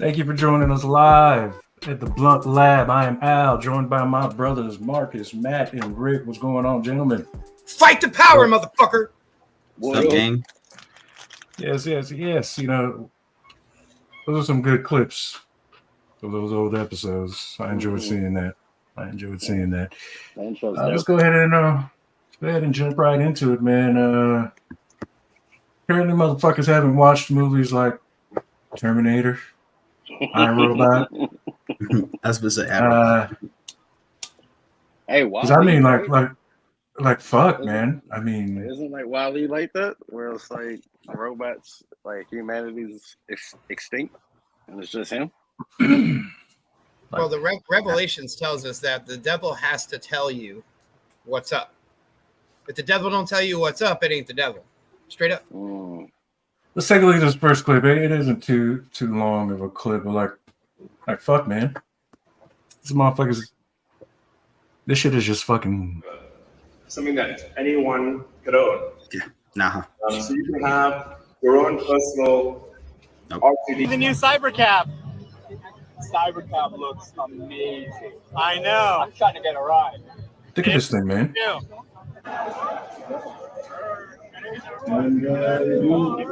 Thank you for joining us live at the Blunt Lab. I am Al, joined by my brothers Marcus, Matt, and Rick. What's going on, gentlemen? Fight the power, motherfucker! What's up, gang? Yes. You know, those are some good clips of those old episodes. I enjoyed seeing that. Let's go ahead and jump right into it, man. Apparently, motherfuckers haven't watched movies like Terminator, Iron Robot. I was supposed to say hey, wow. Because I mean, like, fuck, man. I mean, isn't like Wally like that, where it's like robots, like humanity's extinct, and it's just him. Well, the Revelations tells us that the devil has to tell you what's up. If the devil don't tell you what's up, it ain't the devil. Straight up. Let's take a look at this first clip. It isn't too long of a clip, but like fuck, man. These motherfuckers. This shit is just fucking. Something that anyone could own. Yeah. Nah. So you can have your own personal RTD. The new Cybercab. Cybercab looks amazing. I know. I'm trying to get a ride. Look at this thing, man. And Elon.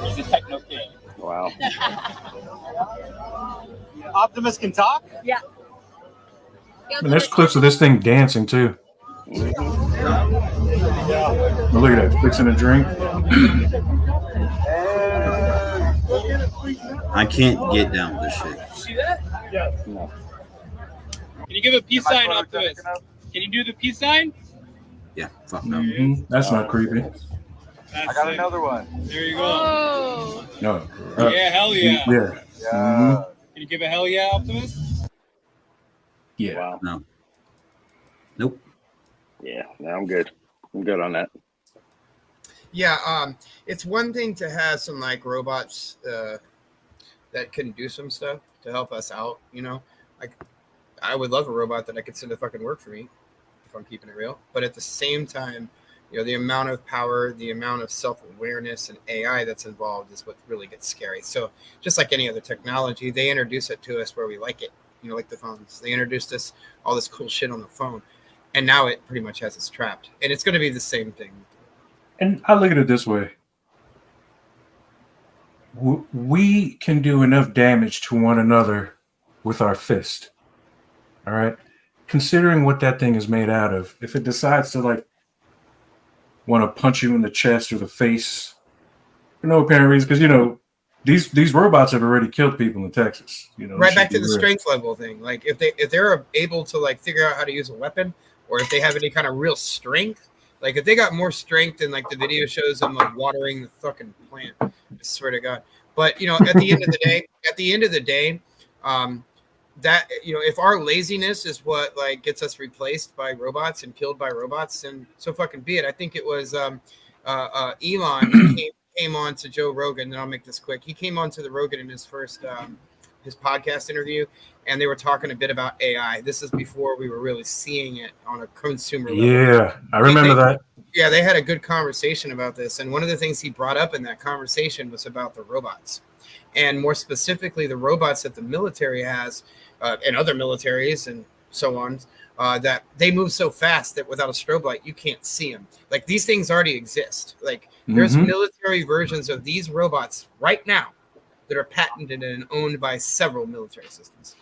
He's a techno king. Wow. Optimus can talk? Yeah. And there's clips of this thing dancing too. Yeah. Oh, look at that, fixing a drink. I can't get down with this shit. See that? Yeah. No. Can you give a peace sign, Optimus? Can you do the peace sign? Yeah, fuck no. Mm-hmm. That's not creepy. I got another one. There you go. Oh. No. Yeah, hell yeah. Yeah. Mm-hmm. Can you give a hell yeah, Optimus? Yeah. Wow. No. Nope. Yeah, no, I'm good. I'm good on that. Yeah, it's one thing to have some like robots that can do some stuff to help us out, you know. Like I would love a robot that I could send to fucking work for me if I'm keeping it real. But at the same time, you know, the amount of power, the amount of self-awareness and AI that's involved is what really gets scary. So just like any other technology, they introduce it to us where we like it, you know, like the phones. They introduced us all this cool shit on the phone. And now it pretty much has us trapped. And it's going to be the same thing. And I look at it this way. We can do enough damage to one another with our fist. All right? Considering what that thing is made out of, if it decides to like want to punch you in the chest or the face for no apparent reason, because you know these robots have already killed people in Texas. You know, right back to the strength level thing. Like if they're able to like figure out how to use a weapon, or if they have any kind of real strength, like if they got more strength than like the video shows them like watering the fucking plant, I swear to God. But you know, at the end of the day, that, you know, if our laziness is what like gets us replaced by robots and killed by robots, then so fucking be it. I think it was Elon came on to Joe Rogan, and I'll make this quick. He came on to the Rogan in his first his podcast interview, and they were talking a bit about AI. This is before we were really seeing it on a consumer level. Yeah, I remember that. Yeah, they had a good conversation about this, and one of the things he brought up in that conversation was about the robots, and more specifically the robots that the military has and other militaries and so on, that they move so fast that without a strobe light you can't see them. Like these things already exist. Like there's military versions of these robots right now that are patented and owned by several military systems.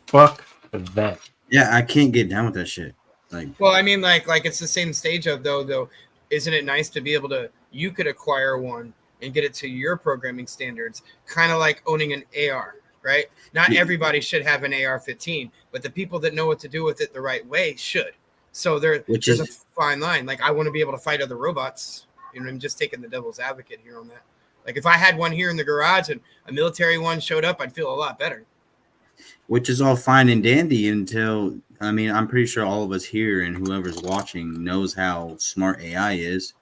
Fuck that. Yeah, I can't get down with that shit. Like, well, I mean, like it's the same stage of though. Isn't it nice to be able to? You could acquire one and get it to your programming standards, kind of like owning an AR, right? Not everybody should have an AR-15, but the people that know what to do with it the right way should. So there's a fine line. Like I want to be able to fight other robots. You know, I'm just taking the devil's advocate here on that. Like if I had one here in the garage and a military one showed up, I'd feel a lot better. Which is all fine and dandy until, I mean, I'm pretty sure all of us here and whoever's watching knows how smart AI is.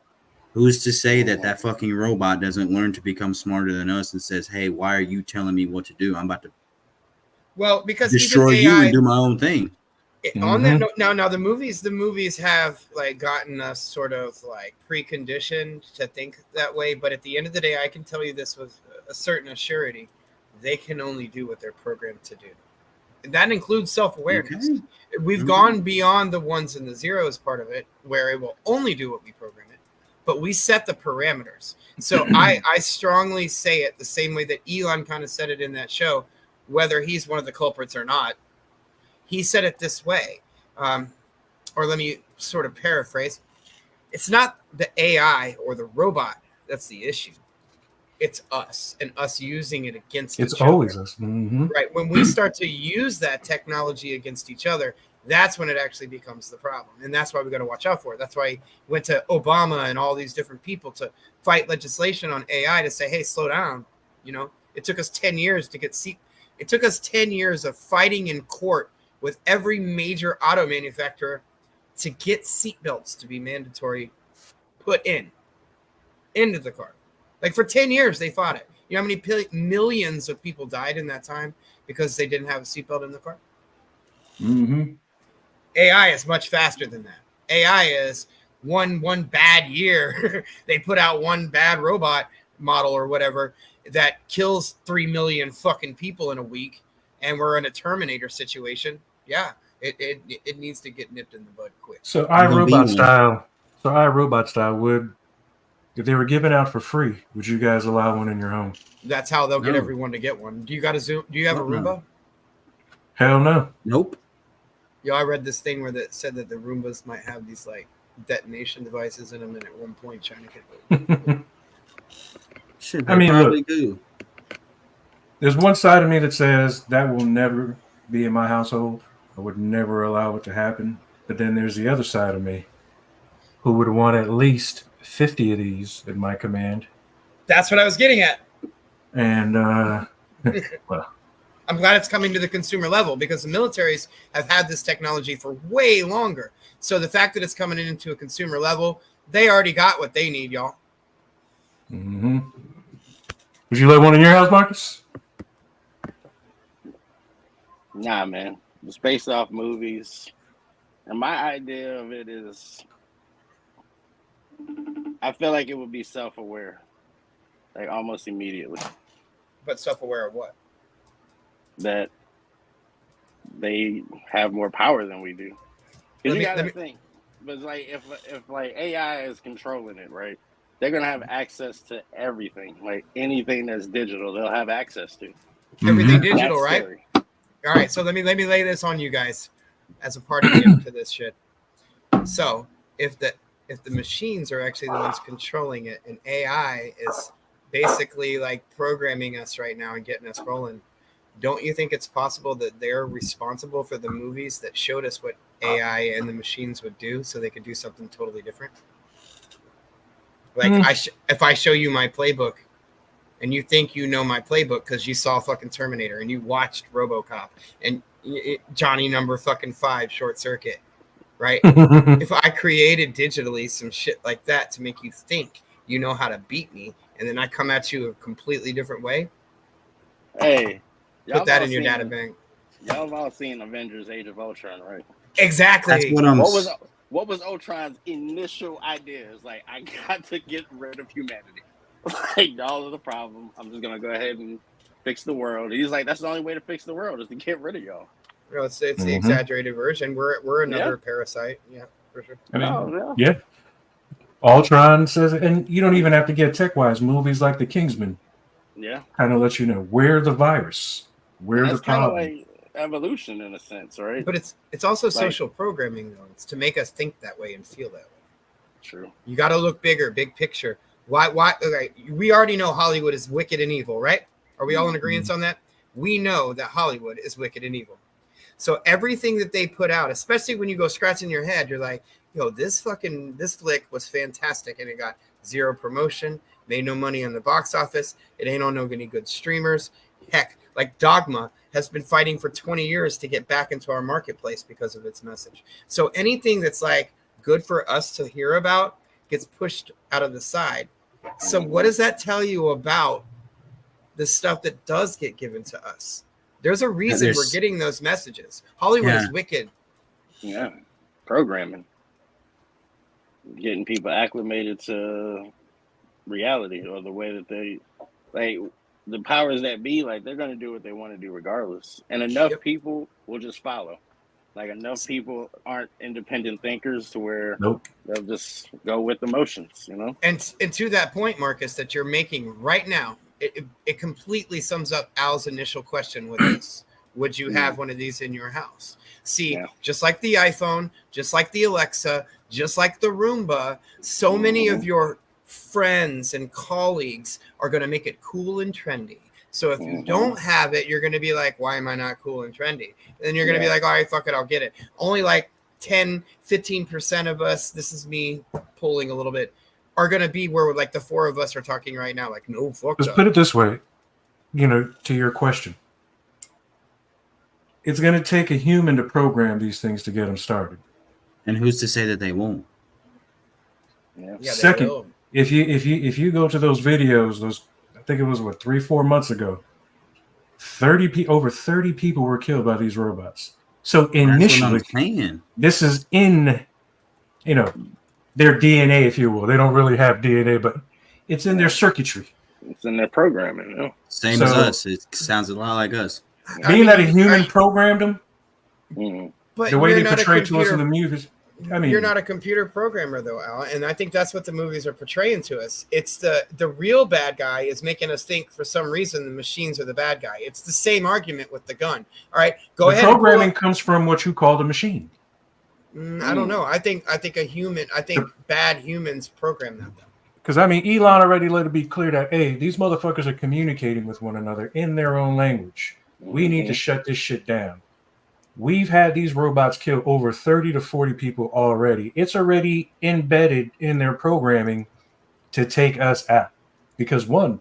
Who's to say that fucking robot doesn't learn to become smarter than us and says, hey, why are you telling me what to do? I'm about to because destroy even you AI, and do my own thing. On that note, now the movies have like gotten us sort of like preconditioned to think that way. But at the end of the day, I can tell you this with a certain assurity: they can only do what they're programmed to do. And that includes self-awareness. Okay. We've gone beyond the ones and the zeros part of it, where it will only do what we program it. But we set the parameters. So I strongly say it the same way that Elon kind of said it in that show, whether he's one of the culprits or not. He said it this way, or let me sort of paraphrase. It's not the AI or the robot that's the issue. It's us and us using it against each other. It's always us. Mm-hmm. Right. When we start to use that technology against each other, that's when it actually becomes the problem. And that's why we got to watch out for it. That's why he went to Obama and all these different people to fight legislation on AI to say, hey, slow down. You know, it took us 10 years to get It took us 10 years of fighting in court with every major auto manufacturer to get seatbelts to be mandatory put into the car. Like for 10 years, they fought it. You know how many millions of people died in that time because they didn't have a seatbelt in the car? Mm-hmm. AI is much faster than that. AI is one bad year. They put out one bad robot model or whatever that kills 3 million fucking people in a week, and we're in a Terminator situation. Yeah, it needs to get nipped in the bud quick. So iRobot style would, if they were given out for free, would you guys allow one in your home? That's how they'll get everyone to get one. Do you got a Zoom? Do you have a Roomba? Hell no. Nope. Yeah, I read this thing where that said that the Roombas might have these like detonation devices in them, and at one point China could. Shit, I mean, look, do. There's one side of me that says that will never be in my household. I would never allow it to happen. But then there's the other side of me who would want at least 50 of these at my command. That's what I was getting at. And, well. I'm glad it's coming to the consumer level because the militaries have had this technology for way longer. So the fact that it's coming into a consumer level, they already got what they need, y'all. Mm-hmm. Would you let one in your house, Marcus? Nah, man. It's based off movies. And my idea of it is I feel like it would be self-aware. Like almost immediately. But self-aware of what? That they have more power than we do. Because you gotta think. But it's like if like AI is controlling it, right? They're gonna have access to everything. Like anything that's digital, they'll have access to. Everything digital, right? Scary. All right, so let me lay this on you guys as a party gift to this shit. So if the machines are actually the ones controlling it, and AI is basically like programming us right now and getting us rolling, don't you think it's possible that they're responsible for the movies that showed us what AI and the machines would do, so they could do something totally different? Like if I show you my playbook, and you think you know my playbook because you saw fucking Terminator and you watched RoboCop and Johnny Number fucking 5 Short Circuit, right? If I created digitally some shit like that to make you think you know how to beat me, and then I come at you a completely different way, hey, put that in your data bank. Y'all have all seen Avengers: Age of Ultron, right? Exactly. That's what I'm. What was Ultron's initial idea? It's like, I got to get rid of humanity. Like, y'all are the problem. I'm just gonna go ahead and fix the world. He's like, that's the only way to fix the world is to get rid of y'all. No, it's the exaggerated version. We're another parasite. Yeah, for sure. I mean, yeah. Ultron says, and you don't even have to get tech-wise. Movies like The Kingsman, kind of let you know where the virus, where the problem. Like evolution in a sense, right? But it's also social programming, though. It's to make us think that way and feel that way. True. You got to look bigger, big picture. Why? Okay, we already know Hollywood is wicked and evil, right? Are we all in agreement on that? We know that Hollywood is wicked and evil. So everything that they put out, especially when you go scratching your head, you're like, yo, this flick was fantastic, and it got zero promotion, made no money on the box office. It ain't on no any good streamers. Heck, like Dogma has been fighting for 20 years to get back into our marketplace because of its message. So anything that's like good for us to hear about gets pushed out of the side. So what does that tell you about the stuff that does get given to us? There's a reason we're getting those messages. Hollywood is wicked. Yeah, programming, getting people acclimated to reality or the way that they like the powers that be. Like they're gonna do what they want to do regardless, and enough people will just follow. Like enough people aren't independent thinkers to where Nope. they'll just go with emotions, you know. And to that point, Marcus, that you're making right now, it completely sums up Al's initial question with this. Would you have one of these in your house? See, just like the iPhone, just like the Alexa, just like the Roomba, so many of your friends and colleagues are going to make it cool and trendy. So if you don't have it, you're going to be like, why am I not cool and trendy? And then you're going to be like, all right, fuck it, I'll get it. Only like 10, 15% of us, this is me pulling a little bit, are going to be where like the four of us are talking right now. Like, no, fuck Let's put it this way, to your question. It's going to take a human to program these things to get them started. And who's to say that they won't? Yeah, Second, if you go to those videos, I think it was 3-4 months ago, over 30 people were killed by these robots. So initially, this is in, their DNA, if you will. They don't really have DNA, but it's in their circuitry. It's in their programming. Same as us. It sounds a lot like us. Being that a human programmed them, but the way they portray to us in the movies. You're not a computer programmer, though, Al, and I think that's what the movies are portraying to us. It's the real bad guy is making us think for some reason the machines are the bad guy. It's the same argument with the gun. All right, go ahead. Programming comes from what you call the machine. I don't know. I think bad humans program that. Because Elon already let it be clear that these motherfuckers are communicating with one another in their own language. We need to shut this shit down. We've had these robots kill over 30 to 40 people already. It's already embedded in their programming to take us out. Because one,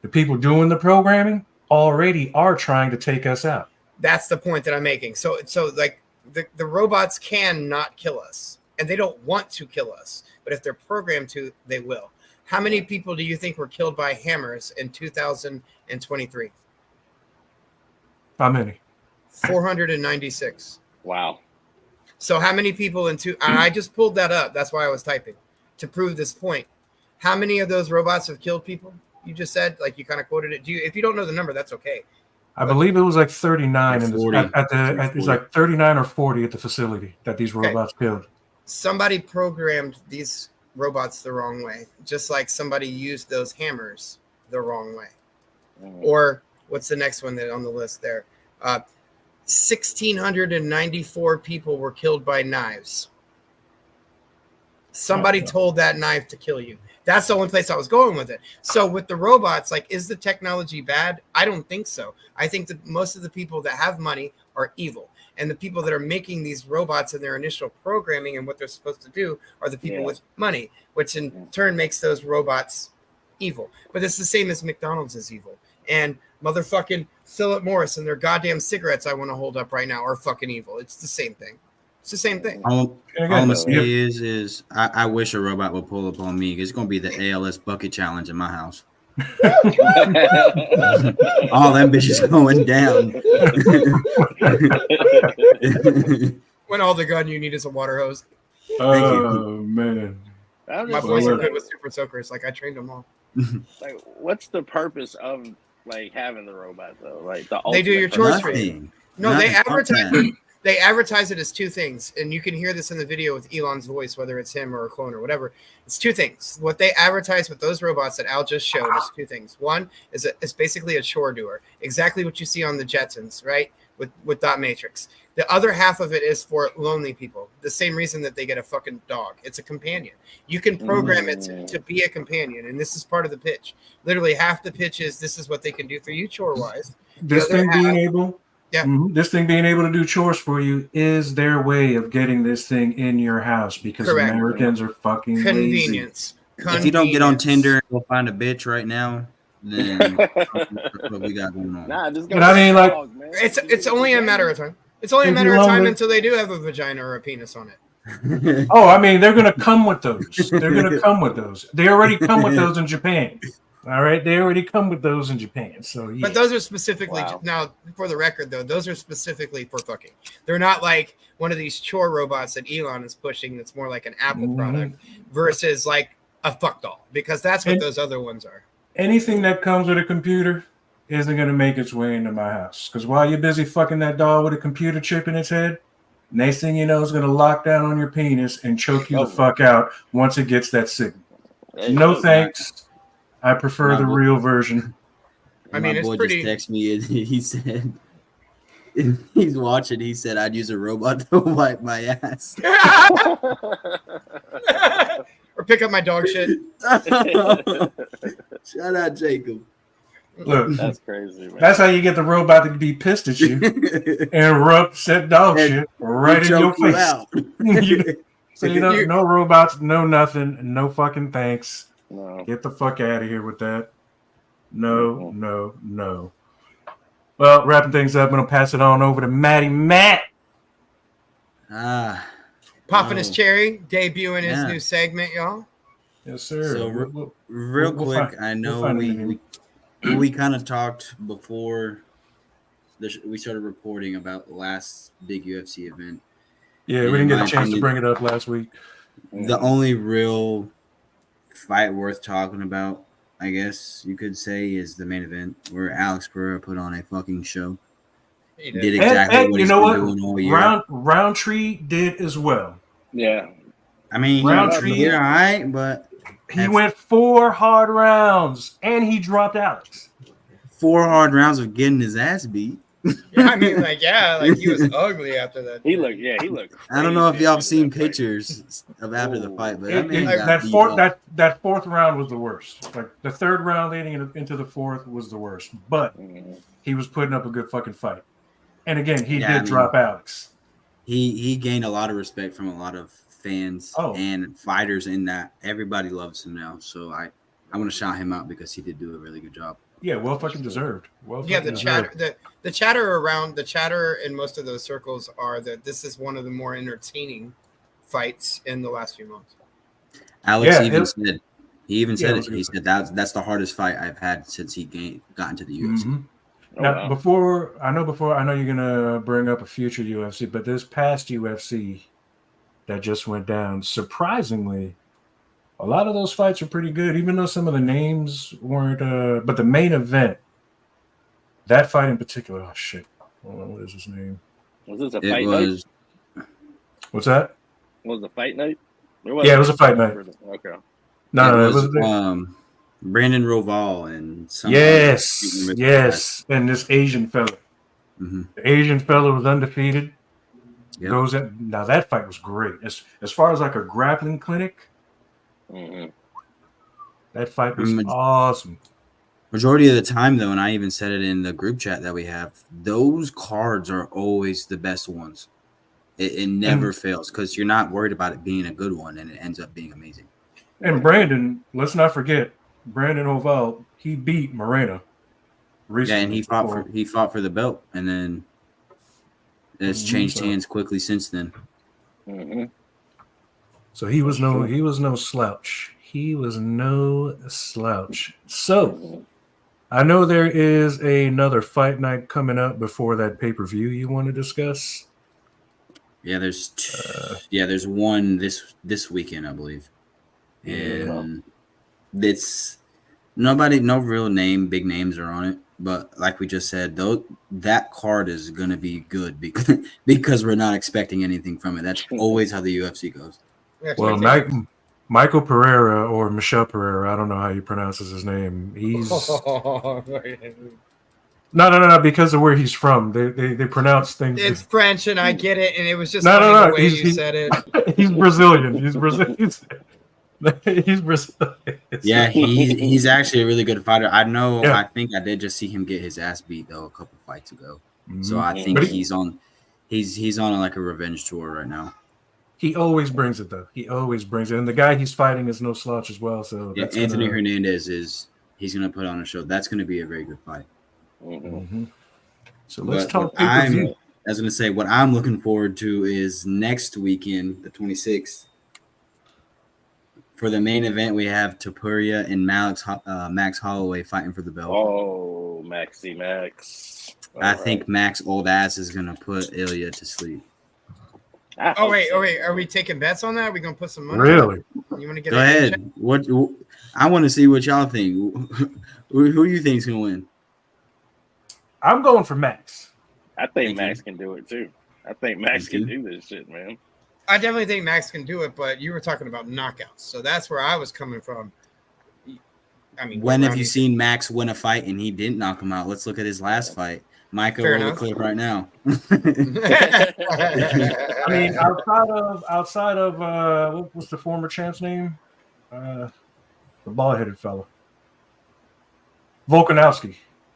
the people doing the programming already are trying to take us out. That's the point that I'm making. So like the robots can not kill us, and they don't want to kill us. But if they're programmed to, they will. How many people do you think were killed by hammers in 2023? How many? 496. Wow. So how many people and I just pulled that up. That's why I was typing to prove this point. How many of those robots have killed people? You just said, like you kind of quoted it. If you don't know the number, that's okay. I believe it was like 39 it's like 39 or 40 at the facility that these robots killed. Somebody programmed these robots the wrong way, just like somebody used those hammers the wrong way. Or what's the next one that on the list there? 1,694 people were killed by knives. Somebody told that knife to kill you. That's the only place I was going with it. So with the robots, like, is the technology bad? I don't think so. I think that most of the people that have money are evil. And the people that are making these robots in their initial programming and what they're supposed to do are the people with money, which in turn makes those robots evil. But it's the same as McDonald's is evil. And motherfucking Philip Morris and their goddamn cigarettes I want to hold up right now are fucking evil. It's the same thing. It's the same thing. All I'm gonna say is I wish a robot would pull up on me. It's gonna be the ALS bucket challenge in my house. All them bitches going down. When all the gun you need is a water hose. Oh man. My boys are good with super soakers. Like I trained them all. Like, what's the purpose of like having the robot though? Like they do your chores for you. No, they advertise. Nothing. They advertise it as two things, and you can hear this in the video with Elon's voice, whether it's him or a clone or whatever. It's two things. What they advertise with those robots that Al just showed is two things. One is it's basically a chore doer, exactly what you see on the Jetsons, right? With Dot Matrix. The other half of it is for lonely people. The same reason that they get a fucking dog. It's a companion. You can program it to be a companion, and this is part of the pitch. Literally, half the pitch is this is what they can do for you chore-wise. This thing being able to do chores for you is their way of getting this thing in your house because Americans are fucking convenience. Lazy. If you don't get on Tinder and go find a bitch right now, then what we got going on? Nah, just go. But I mean, like, it's only a matter of time. It's only a matter of time until they do have a vagina or a penis on it. Oh, I mean, they're gonna come with those. They're gonna come with those. They already come with those in Japan. All right, they already come with those in Japan. So yeah. But those are specifically Wow. now, for the record, though, those are specifically for fucking. They're not like one of these chore robots that Elon is pushing. That's more like an Apple product versus like a fuck doll, because that's what those other ones are. Anything that comes with a computer isn't going to make its way into my house. Because while you're busy fucking that doll with a computer chip in its head, next thing you know, it's going to lock down on your penis and choke you the fuck out once it gets that signal. No thanks. I prefer the real version. I mean, my boy just texted me and he said, he's watching. He said, I'd use a robot to wipe my ass. Or pick up my dog shit. Shout out, Jacob. Look, that's crazy, man. That's how you get the robot to be pissed at you and rub said dog shit right in your face. So you know, no robots, no nothing, no fucking thanks. No. Get the fuck out of here with that. No. Well, wrapping things up, I'm gonna pass it on over to Matty Matt. Popping his cherry, debuting his new segment, y'all. Yes, sir. So real quick, I know we kind of talked before we started recording about the last big UFC event. Yeah, we didn't get a chance to bring it up last week. The only real fight worth talking about, I guess you could say, is the main event where Alex Pereira put on a fucking show. He did exactly what he's been doing all year. Roundtree did as well. Yeah. I mean, Roundtree did all right, but he went 4 hard rounds and he dropped Alex. 4 hard rounds of getting his ass beat. Yeah, I mean, like he was ugly after that. He looked I don't know if y'all have seen pictures of after the fight, but that fourth round was the worst. Like the third round leading into the fourth was the worst. But he was putting up a good fucking fight. And again, he did drop Alex. He gained a lot of respect from a lot of fans and fighters in that. Everybody loves him now. So I want to shout him out because he did do a really good job. Yeah, well fucking deserved. The chatter in most of those circles are that this is one of the more entertaining fights in the last few months. Alex said He said that's the hardest fight I've had since he got into the UFC. Mm-hmm. Now, before I know you're gonna bring up a future UFC, but this past UFC that just went down, surprisingly, a lot of those fights are pretty good, even though some of the names weren't. But the main event, that fight in particular, oh shit, hold on, what is his name? Was this a fight night? What's that? Was it a fight night? It was a fight night. Okay. No, it was Brandon Roval and yes, and this Asian fella. Mm-hmm. The Asian fella was undefeated. Yep. Now that fight was great. As far as like a grappling clinic, that fight was awesome. Majority of the time, though, and I even said it in the group chat that we have, those cards are always the best ones. It never fails because you're not worried about it being a good one, and it ends up being amazing. And Brandon, let's not forget, Brandon Oval, he beat Moreno recently. Yeah, and he fought for the belt, and then it's changed hands quickly since then. Mm-hmm. So he was no slouch. He was no slouch. So I know there is another fight night coming up before that pay-per-view you want to discuss. Yeah, there's one this weekend, I believe. And it's no real big names are on it, but like we just said, that card is gonna be good because we're not expecting anything from it. That's always how the UFC goes. Well, Michael Pereira or Michel Pereira, I don't know how you pronounce his name. He's no, because of where he's from. They pronounce things. It's French, and I get it, and it was just the way you said it. He's Brazilian. He's Brazilian. He's Brazilian. Yeah, he's actually a really good fighter. I know. Yeah. I think I did just see him get his ass beat though a couple fights ago. Mm-hmm. So I think he's on like a revenge tour right now. He always brings it though. He always brings it, and the guy he's fighting is no slouch as well. So yeah, Anthony Hernandez he's gonna put on a show. That's gonna be a very good fight. Mm-hmm. So let's talk pay-per-view. I was gonna say what I'm looking forward to is next weekend, the 26th. For the main event, we have Topuria and Max Holloway fighting for the belt. Oh, Maxi Max. I think Max old ass is gonna put Ilya to sleep. Oh wait. Are we taking bets on that? Are we gonna put some money? Really? You want to get Go ahead. What I want to see what y'all think. Who do you think is gonna win? I'm going for Max. I think Max can do it too. I think Max can do this shit, man. I definitely think Max can do it, but you were talking about knockouts, so that's where I was coming from. I mean, when have you seen Max win a fight and he didn't knock him out? Let's look at his last fight. Micah, roll the clip right now. I mean, outside of what's the former champ's name? The bald-headed fella, Volkanovski.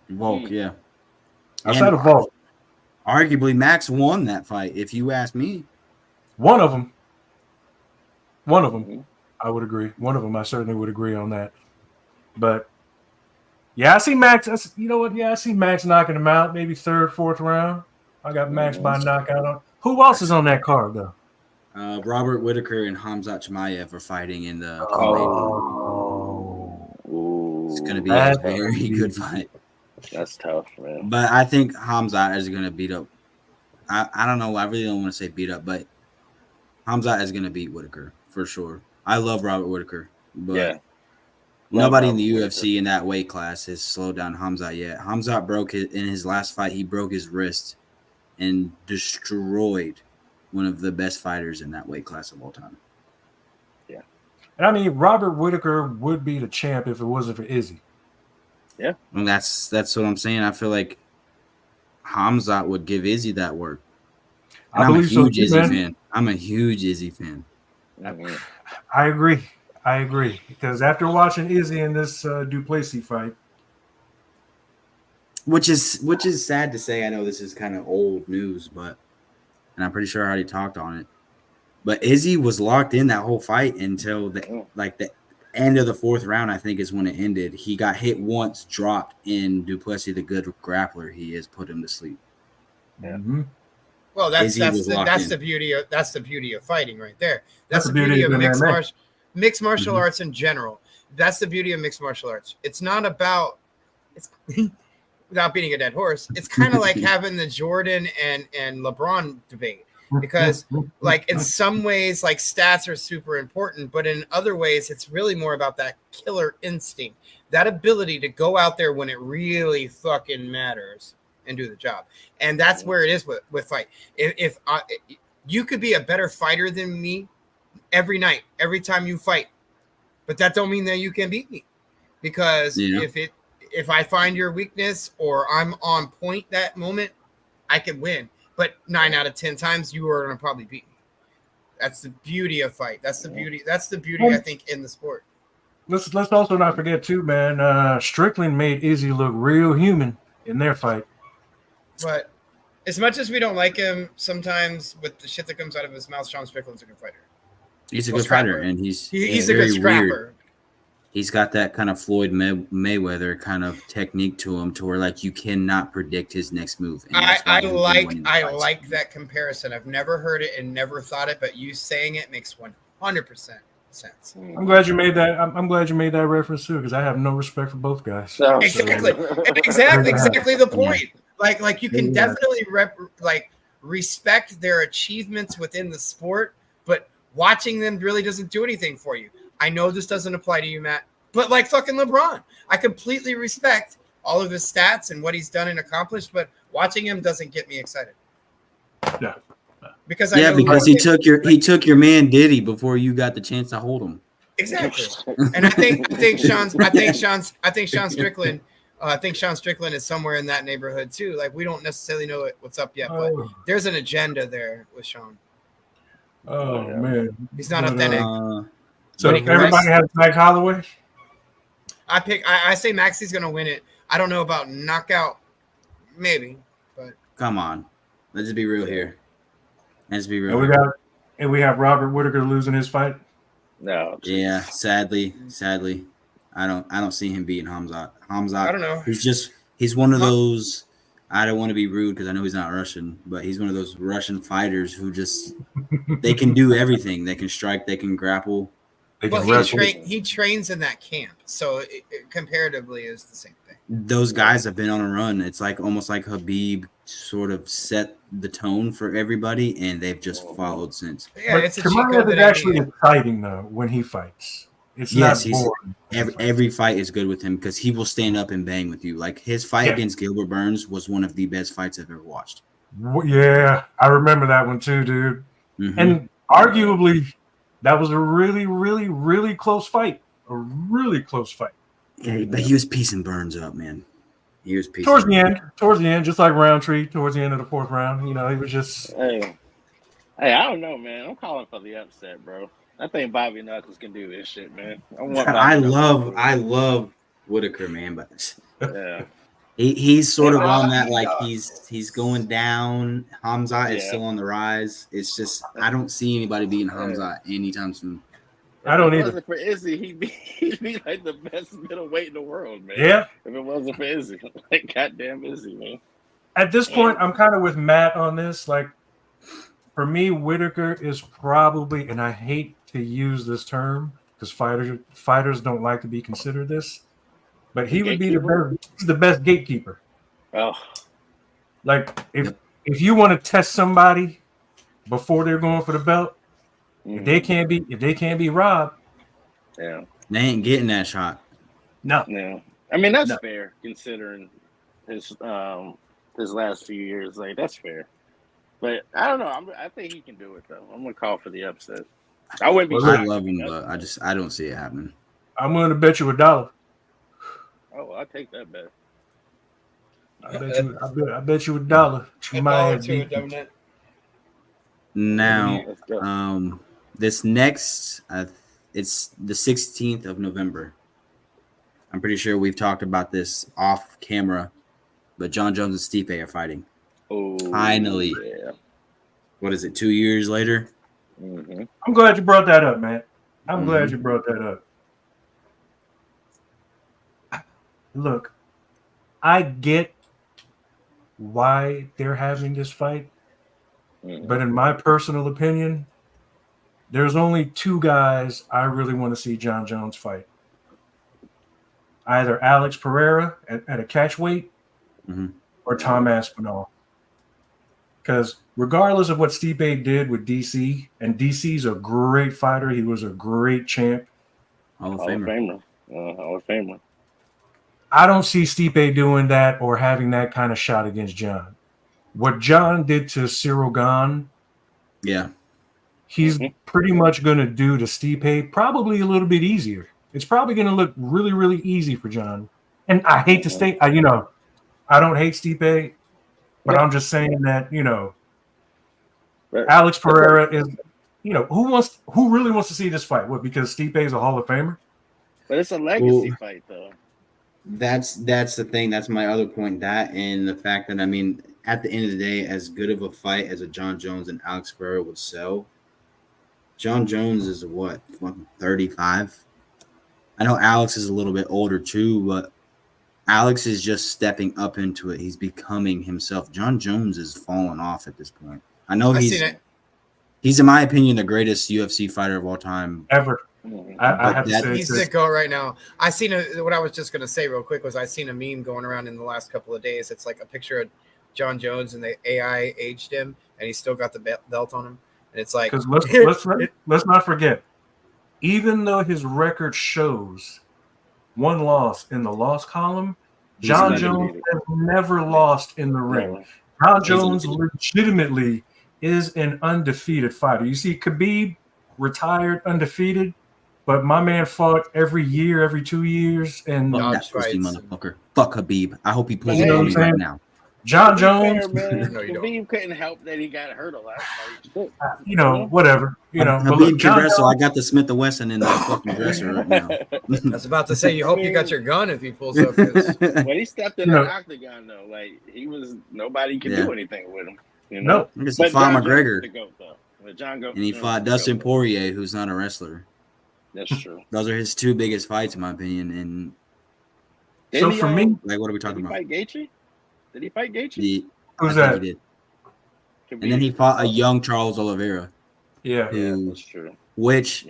Volk, yeah. Outside of Volk, arguably Max won that fight. If you ask me, one of them, I would agree. One of them, I certainly would agree on that. But yeah, I see Max. You know what? Yeah, I see Max knocking him out. Maybe third, fourth round. I got Max by knockout. Who else is on that card though? Robert Whitaker and Khamzat Chimaev are fighting in the. It's going to be a very good fight. That's tough, man. But I think Khamzat is going to beat up. I don't know. I really don't want to say beat up, but Khamzat is going to beat Whitaker for sure. I love Robert Whitaker, but nobody in the UFC in that weight class has slowed down Khamzat yet. Khamzat in his last fight. He broke his wrist and destroyed one of the best fighters in that weight class of all time. Yeah, and I mean Robert Whitaker would be the champ if it wasn't for Izzy. Yeah, and that's what I'm saying. I feel like Khamzat would give Izzy that work. And I'm a huge Izzy fan. I'm a huge Izzy fan. I agree because after watching Izzy in this Duplessis fight, which is sad to say. I know this is kind of old news, and I'm pretty sure I already talked on it. But Izzy was locked in that whole fight until the end of the fourth round, I think, is when it ended. He got hit once, dropped, and Duplessis, the good grappler he is, put him to sleep. Yeah. Mm-hmm. Well, that's the beauty of fighting right there. That's the beauty of mixed martial arts in general. That's the beauty of mixed martial arts. It's not about without beating a dead horse. It's kind of like having the Jordan and LeBron debate. Because like in some ways, like stats are super important, but in other ways, it's really more about that killer instinct, that ability to go out there when it really fucking matters and do the job. And that's where it is with fight. If you could be a better fighter than me every night, every time you fight, but that don't mean that you can beat me, because if I find your weakness or I'm on point that moment, I can win. But 9 out of 10 times you are going to probably beat me. That's the beauty of fight. That's the beauty. That's the beauty, I think, in the sport. Let's also not forget too, man. Strickland made Izzy look real human in their fight. But as much as we don't like him, sometimes with the shit that comes out of his mouth, Sean Strickland's a good fighter. He's a good fighter, and he's a good scrapper. Weird. He's got that kind of Floyd Mayweather kind of technique to him, to where like you cannot predict his next move. I like that comparison. I've never heard it and never thought it, but you saying it makes 100% sense. I'm glad you made that. I'm glad you made that reference too, because I have no respect for both guys. Exactly the point. Like you can definitely respect their achievements within the sport, but watching them really doesn't do anything for you. I know this doesn't apply to you, Matt, but like fucking LeBron, I completely respect all of his stats and what he's done and accomplished, but watching him doesn't get me excited. Yeah, because he took your man Diddy before you got the chance to hold him. Exactly, and I think Sean Strickland. I think Sean Strickland is somewhere in that neighborhood too. Like we don't necessarily know what's up yet, but there's an agenda there with Sean. Oh man, he's not authentic. So everybody has Max Holloway. I say Maxi's gonna win it. I don't know about knockout, maybe, but come on, let's be real here. Let's be real. And we have Robert Whitaker losing his fight. No. Yeah, sadly, I don't see him beating Khamzat. I don't know. He's one of those. I don't want to be rude because I know he's not Russian, but he's one of those Russian fighters who just they can do everything. They can strike, they can grapple. They Well, can wrestle. he trains in that camp, so it comparatively is the same thing. Those guys have been on a run. It's like almost like Habib sort of set the tone for everybody, and they've just followed since. Yeah, But it's a cheat Chimaev code is that I actually need. exciting though when he fights. It's Yes, not boring. every fight is good with him because he will stand up and bang with you. Like his fight against Gilbert Burns was one of the best fights I've ever watched. Yeah, I remember that one too, dude. Mm-hmm. And arguably, that was a really, really, really close fight. A really close fight. Yeah, but he was piecing Burns up, man. He was piecing Towards the end, just like Roundtree, towards the end of the 4th round, he was just. Hey, I don't know, man. I'm calling for the upset, bro. I think Bobby Knuckles can do this shit, man. I love Whitaker, man, but yeah. He's sort of on that, like he's going down. Hamzat is still on the rise. It's just I don't see anybody beating Hamzat anytime soon. I don't either. If it wasn't for Izzy, he'd be like the best middleweight in the world, man. Yeah. If it wasn't for Izzy, like goddamn Izzy, man. At this point, I'm kind of with Matt on this. Like, for me, Whitaker is probably, and I hate to use this term because fighters don't like to be considered this, but he would be the best gatekeeper. Oh, like if you want to test somebody before they're going for the belt, if they can't be robbed, yeah, they ain't getting that shot. No. I mean that's fair considering his last few years. Like that's fair, but I don't know. I think he can do it though. I'm gonna call for the upset. I wouldn't be. I love him, but I don't see it happening. I'm willing to bet you $1. Oh, I'll take that bet. I bet you $1. $1 Now, this next, it's the 16th of November. I'm pretty sure we've talked about this off camera, but John Jones and Stipe are fighting. Oh, finally! Yeah. What is it? 2 years later? Mm-hmm. I'm glad you brought that up, man. I'm glad you brought that up. Look, I get why they're having this fight, but in my personal opinion, there's only 2 guys I really want to see John Jones fight. Either Alex Pereira at a catch weight or Tom Aspinall. Because regardless of what Stipe did with DC, and DC's a great fighter, he was a great champ. Hall of Famer. Hall of Famer. I don't see Stipe doing that or having that kind of shot against John. What John did to Cyril Gane, he's pretty much going to do to Stipe, probably a little bit easier. It's probably going to look really, really easy for John. And I hate to say, I don't hate Stipe, but I'm just saying that, Alex Pereira is, who really wants to see this fight? What, because Stipe is a Hall of Famer? But it's a legacy fight, though. That's the thing. That's my other point. That and the fact that, I mean, at the end of the day, as good of a fight as a John Jones and Alex Pereira would sell, John Jones is what, 35? I know Alex is a little bit older too, but Alex is just stepping up into it. He's becoming himself. John Jones is falling off at this point. I know he's in my opinion the greatest UFC fighter of all time ever. I have to say he's the GOAT right now. I seen what I was just gonna say real quick was I seen a meme going around in the last couple of days. It's like a picture of John Jones and the AI aged him, and he's still got the belt on him. And it's like, because let's not forget, even though his record shows 1 loss in the loss column, John Jones has never lost in the ring. John Jones legitimately is an undefeated fighter. You see, Khabib retired undefeated, but my man fought every year, every 2 years, and that pussy motherfucker. Fuck Khabib. I hope he pulls it on me right now. John Jones, Khabib couldn't help that he got hurt a lot. Whatever. Khabib can wrestle. I got the Smith & Wesson in the fucking dresser right now. I was about to say, you hope you got your gun if he pulls up. When he stepped in the octagon, though, like nobody could do anything with him. No, he fought McGregor, and he fought Dustin Poirier, who's not a wrestler. That's true. Those are his 2 biggest fights, in my opinion. And so for me, like, what are we talking about? Did he fight Gaethje? Who's that? He did. And then he fought a young Charles Oliveira. Yeah, that's true. Which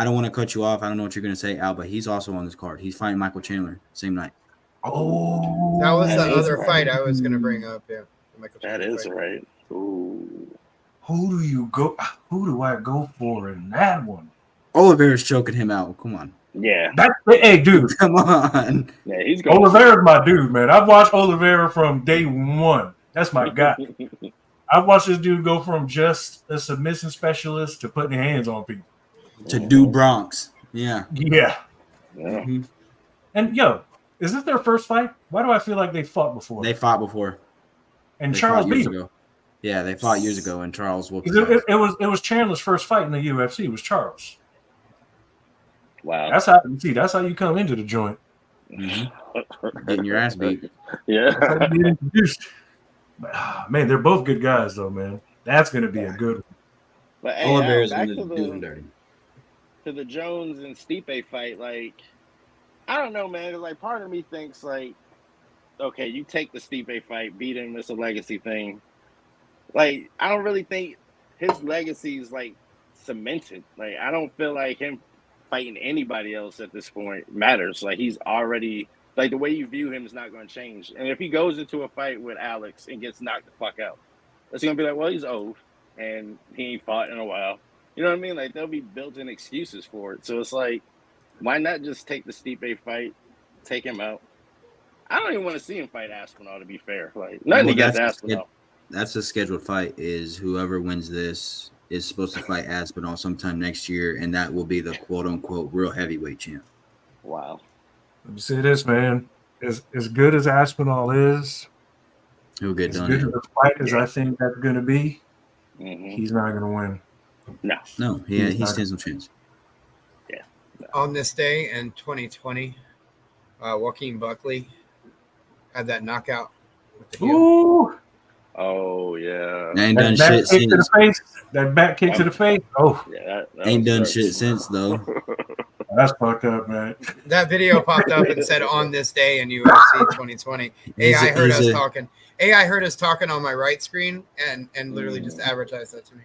I don't want to cut you off. I don't know what you're gonna say, Al, but he's also on this card. He's fighting Michael Chandler same night. Oh, That was That the is other right. fight I was going to bring up. Yeah, Michael That Chandler is fight. right. Ooh. who do I go for in that one? Oliveira's choking him out. Come on. Yeah. Hey, dude, Come on. Yeah, he's going. Oliveira's my dude, man. I've watched Oliveira from day one. That's my guy. I've watched this dude go from just a submission specialist to putting hands on people. To do Bronx. Yeah. Yeah. Yeah. Mhm. And yo, is this their first fight? Why do I feel like they fought before? They fought before. And They Charles fought beat years him. ago. Yeah, they fought years ago, and Charles whooped his It, ass. it was Chandler's first fight in the UFC. Was Charles. Wow. That's how you come into the joint. Getting your ass beat. Yeah. That's how you get introduced. Man, they're both good guys, though, man. That's going to be a good one. But hey, Oliveira's back gonna to do them dirty. the Jones and Stipe fight, like, I don't know, man. 'Cause, like, part of me thinks, like, okay, you take the Stipe fight, beat him, it's a legacy thing. Like, I don't really think his legacy is, like, cemented. Like, I don't feel like him fighting anybody else at this point matters. Like, he's already, like, the way you view him is not going to change. And if he goes into a fight with Alex and gets knocked the fuck out, it's going to be like, well, he's old and he ain't fought in a while. You know what I mean? Like, there'll be built-in excuses for it. So it's like, why not just take the Stipe fight, take him out? I don't even want to see him fight Aspinall, to be fair. Like, nothing Well, against that's- Aspinall. That's the scheduled fight. Is whoever wins this is supposed to fight Aspinall sometime next year, and that will be the quote unquote real heavyweight champ. Wow. Let me say this, man. As good as Aspinall is, He'll get as done. good as It. the fight as I think that's going to be, Mm-hmm. he's not going to win. No, he stands no chance. On this day in 2020, Joaquin Buckley had that knockout with the heel. Ooh, Oh, yeah. Ain't done that shit back kick to since. the face. That back kick to the face. Oh, Yeah, that Ain't was done nuts. shit since though. that's fucked up, man. That video popped up and said on this day in UFC 2020. AI heard us talking. AI heard us talking on my right screen and literally just advertised that to me.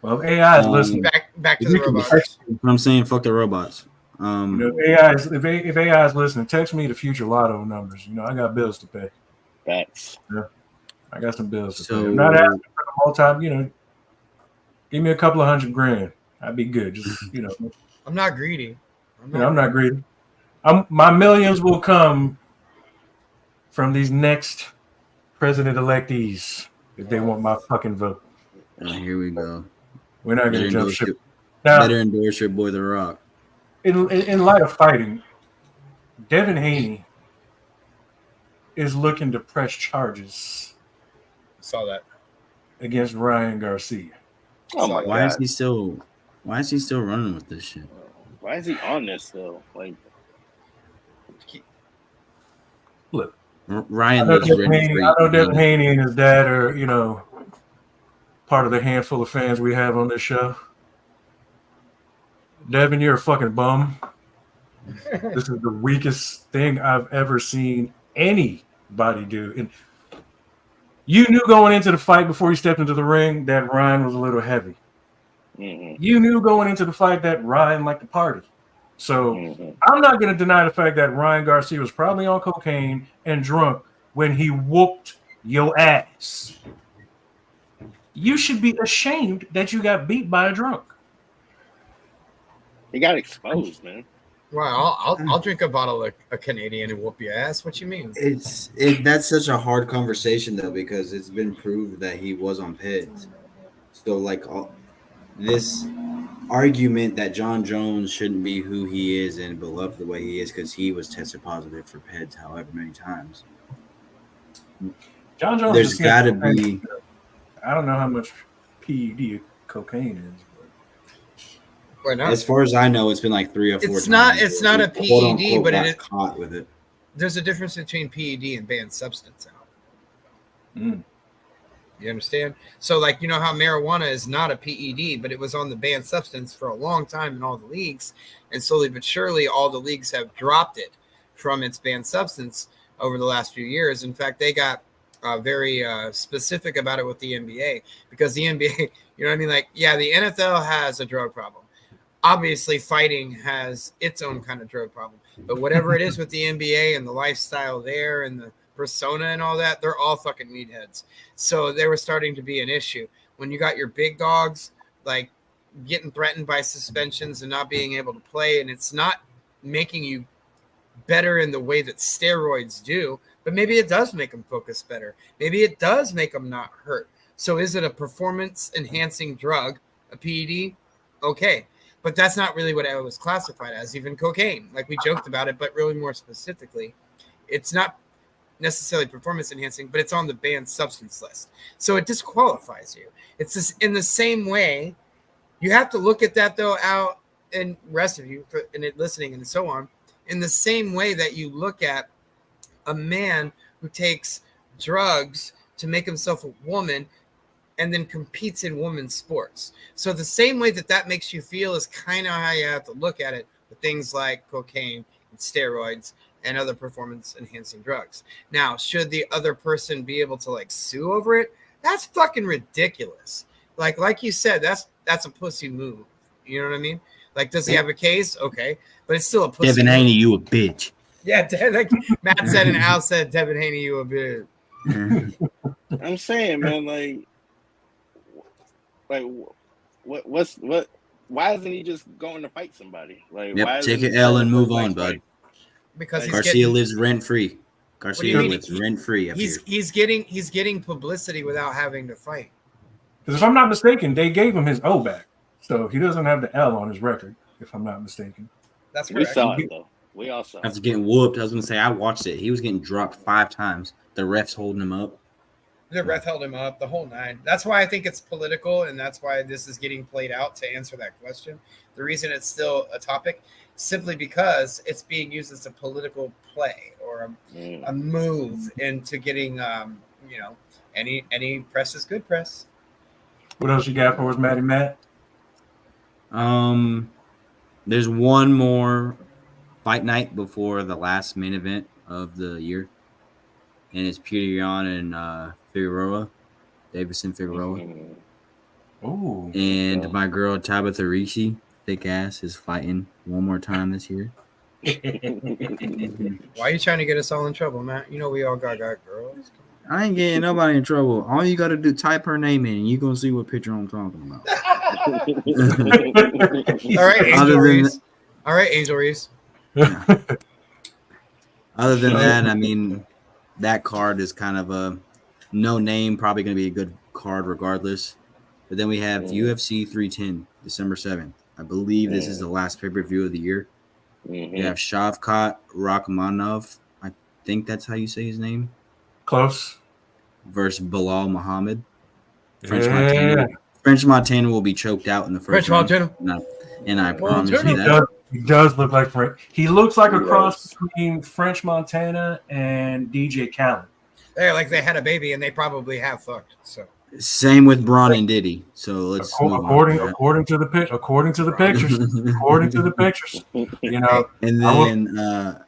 Well, AI is listening. Back to If the you can robots. text me, What I'm saying, fuck the robots. you know, if AI is listening, text me the future lotto numbers. You know, I got bills to pay. Facts. I got some bills to So- pay. I'm not asking for the whole time. You know, give me a couple of $100,000. I'd be good. Just I'm not greedy. I'm not greedy. My millions will come from these next president electees if they want my fucking vote. Oh, here we go. We're not going Better to jump endorse, ship. your, Now, better endorse your boy The Rock. in light of fighting, Devin Haney is looking to press charges Saw that. against Ryan Garcia. Oh, my Why God. is he still running with this shit? Why is he on this, though? Like, Look, Ryan I know looks Devin ready Haney, for I know Devin Haney and his dad are, part of the handful of fans we have on this show. Devin, you're a fucking bum. This is the weakest thing I've ever seen anybody do. And you knew going into the fight before you stepped into the ring that Ryan was a little heavy. mm-hmm, You knew going into the fight that Ryan liked to party. So mm-hmm. I'm not going to deny the fact that Ryan Garcia was probably on cocaine and drunk when he whooped your ass. You should be ashamed that you got beat by a drunk. He got exposed, man. Wow, I'll drink a bottle of a Canadian and whoop your ass. What you mean? That's such a hard conversation though, because it's been proved that he was on PEDs. So like this argument that John Jones shouldn't be who he is and beloved the way he is because he was tested positive for PEDs however many times. John Jones. There's got to be. I don't know how much PED cocaine is. Why not? As far as I know, it's been like 3 or 4 It's times. not a where he, quote, PED, unquote, but got it is caught with it. There's a difference between PED and banned substance out. You understand? So, like, you know how marijuana is not a PED, but it was on the banned substance for a long time in all the leagues, and slowly but surely, all the leagues have dropped it from its banned substance over the last few years. In fact, they got very specific about it with the NBA because the NBA, you know what I mean? Like, yeah, the NFL has a drug problem. obviously fighting has its own kind of drug problem. But whatever it is with the NBA and the lifestyle there and the persona and all that, they're all fucking meatheads. So there was starting to be an issue when you got your big dogs like getting threatened by suspensions and not being able to play, and it's not making you better in the way that steroids do, but maybe it does make them focus better. Maybe it does make them not hurt. So is it a performance enhancing drug, a PED? Okay. But that's not really what it was classified as, even cocaine. Like we joked about it, but really more specifically, it's not necessarily performance enhancing, but it's on the banned substance list. So it disqualifies you. It's just in the same way. You have to look at that though, out and rest of you and it listening and so on, in the same way that you look at a man who takes drugs to make himself a woman and then competes in women's sports. So the same way that makes you feel is kind of how you have to look at it with things like cocaine and steroids and other performance enhancing drugs. Now, should the other person be able to like sue over it? That's fucking ridiculous. Like you said, that's a pussy move. You know what I mean? Like, does he have a case? Okay, but it's still a pussy Devin move. Haney, you a bitch. Yeah, like Matt said and Al said, Devin Haney, you a bitch. I'm saying, man, what's why isn't he just going to fight somebody? Like, Yep, why take isn't an he L and move fight on, somebody? bud. Because Garcia lives rent free. What do you mean? Lives rent free. He's getting publicity without having to fight. Because if I'm not mistaken, they gave him his O back, so he doesn't have the L on his record. If I'm not mistaken, That's We correct. saw it though. We all saw it. After getting whooped, I was gonna say I watched it. He was getting dropped 5 times. The refs holding him up. The ref held him up the whole nine. That's why I think it's political, and that's why this is getting played out to answer that question. The reason it's still a topic, simply because it's being used as a political play or a move into getting, any press is good press. what else you got for us, Matty Matt? There's one more fight night before the last main event of the year, and it's Gridiron and Figueroa, Figueroa. Oh, And my girl Tabitha Ricci, thick ass, is fighting one more time this year. Why are you trying to get us all in trouble, Matt? You know we all got girls. I ain't getting nobody in trouble. All you gotta do, type her name in, and you gonna see what picture I'm talking about. All right, Angel Reese. All right, Angel Reese. Other than that, I mean, that card is kind of a no name, probably going to be a good card regardless. But then we have UFC 310, December 7th. I believe this is the last pay-per-view of the year. We have Shavkat Rakhmonov. I think that's how you say his name. close. Versus Bilal Muhammad. French Montana will be choked out in the first round. And I promise you that. He does look like French. He looks like a cross between French Montana and DJ Khaled. They're like they had a baby and they probably have fucked. So same with Braun and Diddy. So let's according to the pictures. According to the pictures, you know. And then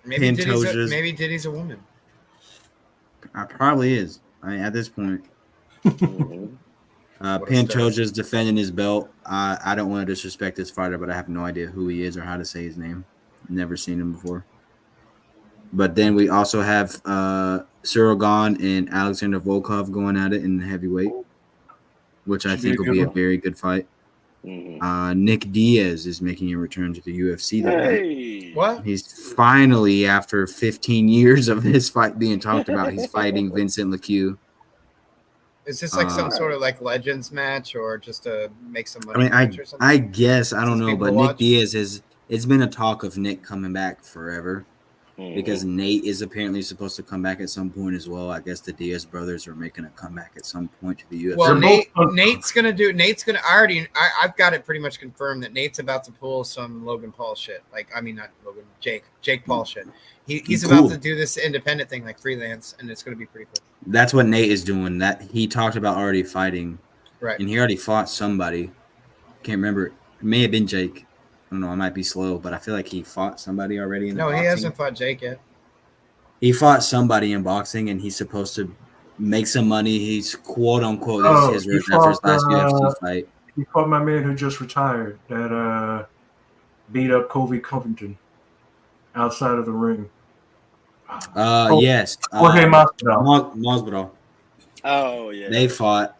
maybe Diddy's a woman. Probably is. I mean, at this point. Pantoja's defending his belt. I don't want to disrespect this fighter, but I have no idea who he is or how to say his name. Never seen him before. But then we also have Cyril Gane and Alexander Volkov going at it in the heavyweight, which I think will be a very good fight. Nick Diaz is making a return to the UFC. Hey. What? He's finally, after 15 years of his fight being talked about, he's fighting Vincent LeCue. Is this like some sort of like Legends match or just to make some money? I mean, or something? I guess, I don't know, but watch? Nick Diaz it's been a talk of Nick coming back forever because Nate is apparently supposed to come back at some point as well. I guess the Diaz brothers are making a comeback at some point to the UFC. Well, I've got it pretty much confirmed that Nate's about to pull some Logan Paul shit. Jake Paul shit. He's Cool. about to do this independent thing, like freelance, and it's going to be pretty cool. That's what Nate is doing. That he talked about already fighting, Right. and he already fought somebody. Can't remember. It may have been Jake. I don't know. I might be slow, but I feel like he fought somebody already in the boxing. He hasn't fought Jake yet. He fought somebody in boxing, and he's supposed to make some money. He's quote unquote this is his return for his last UFC fight. You caught my man who just retired that beat up Kobe Covington outside of the ring. Yes. Jorge Masvidal. Masvidal. Oh yeah. They fought,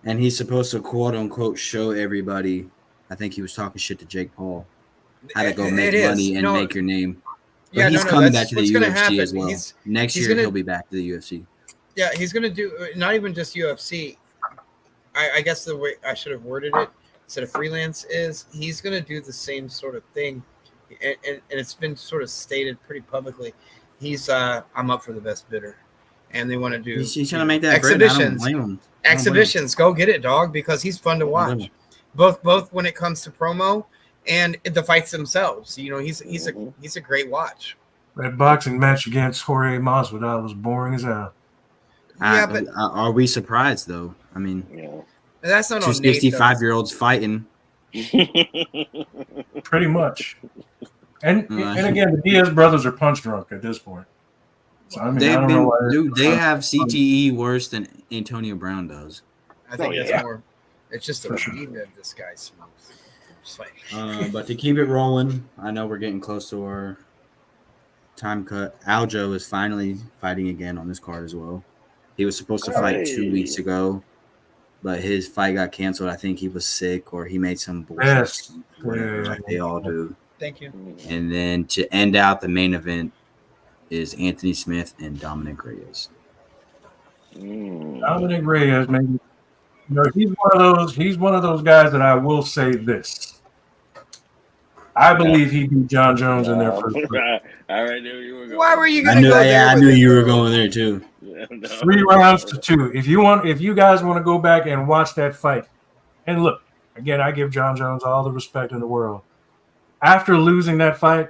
and he's supposed to quote unquote show everybody. I think he was talking shit to Jake Paul. How to go make money and make your name. But he's coming back to the UFC as well. Next year he'll be back to the UFC. Yeah, he's gonna do not even just UFC. I guess the way I should have worded it instead of freelance is he's gonna do the same sort of thing, and it's been sort of stated pretty publicly. He's I'm up for the best bidder, and they want to do. He's trying to make that exhibitions. Bread. I don't blame him. Exhibitions, go get it, dog, because he's fun to watch. Both when it comes to promo and the fights themselves. You know, he's a great watch. That boxing match against Jorge Masvidal was boring as hell. Yeah, but are we surprised though? I mean, that's not two 65-year-olds fighting. Pretty much. And again, the Diaz brothers are punch drunk at this point. So, I mean, I don't know why they have CTE worse than Antonio Brown does. I think that's more. It's just the weed that this guy smokes. But to keep it rolling, I know we're getting close to our time cut. Aljo is finally fighting again on this card as well. He was supposed to fight 2 weeks ago, but his fight got canceled. I think he was sick or he made some bullshit. Whatever, like they all do. Thank you. And then to end out the main event is Anthony Smith and Dominic Reyes. Dominic Reyes, maybe. You know, he's one of those guys that I will say this. I believe he beat John Jones in their first fight. I already knew you were going. Why were you going to go there? Yeah, I knew you were going there too. 3 rounds to 2. If you guys want to go back and watch that fight, and look, again, I give John Jones all the respect in the world. After losing that fight,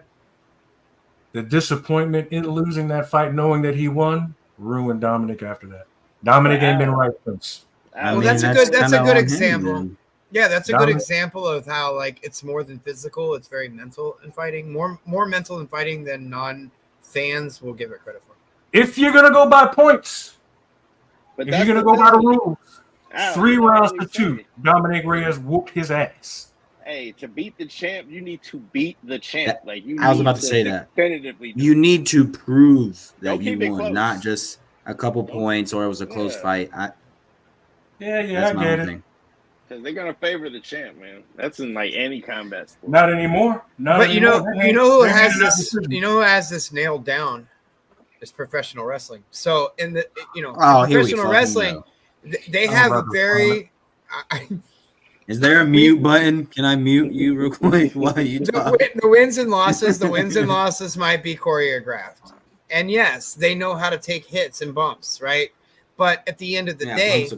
the disappointment in losing that fight, knowing that he won, ruined Dominic after that. Dominic ain't been right since. Well, that's a good example. Yeah, that's a good example of how like it's more than physical; it's very mental in fighting. More mental in fighting than non-fans will give it credit for. If you're gonna go by points, if you're gonna go by the rules, 3 rounds to 2, Dominic Reyes whooped his ass. Hey, to beat the champ, you need to beat the champ. I was about to say that. You need to prove that you won, not just a couple points or it was a close fight. I get it. Because they're gonna favor the champ, man. That's in like any combat sport. Not anymore. But you know who has this? You know who has this nailed down? It's professional wrestling. So in the professional wrestling, they have a very. Is there a mute button? Can I mute you real quick while you talk? The wins and losses might be choreographed. And yes, they know how to take hits and bumps, right? But at the end of the day,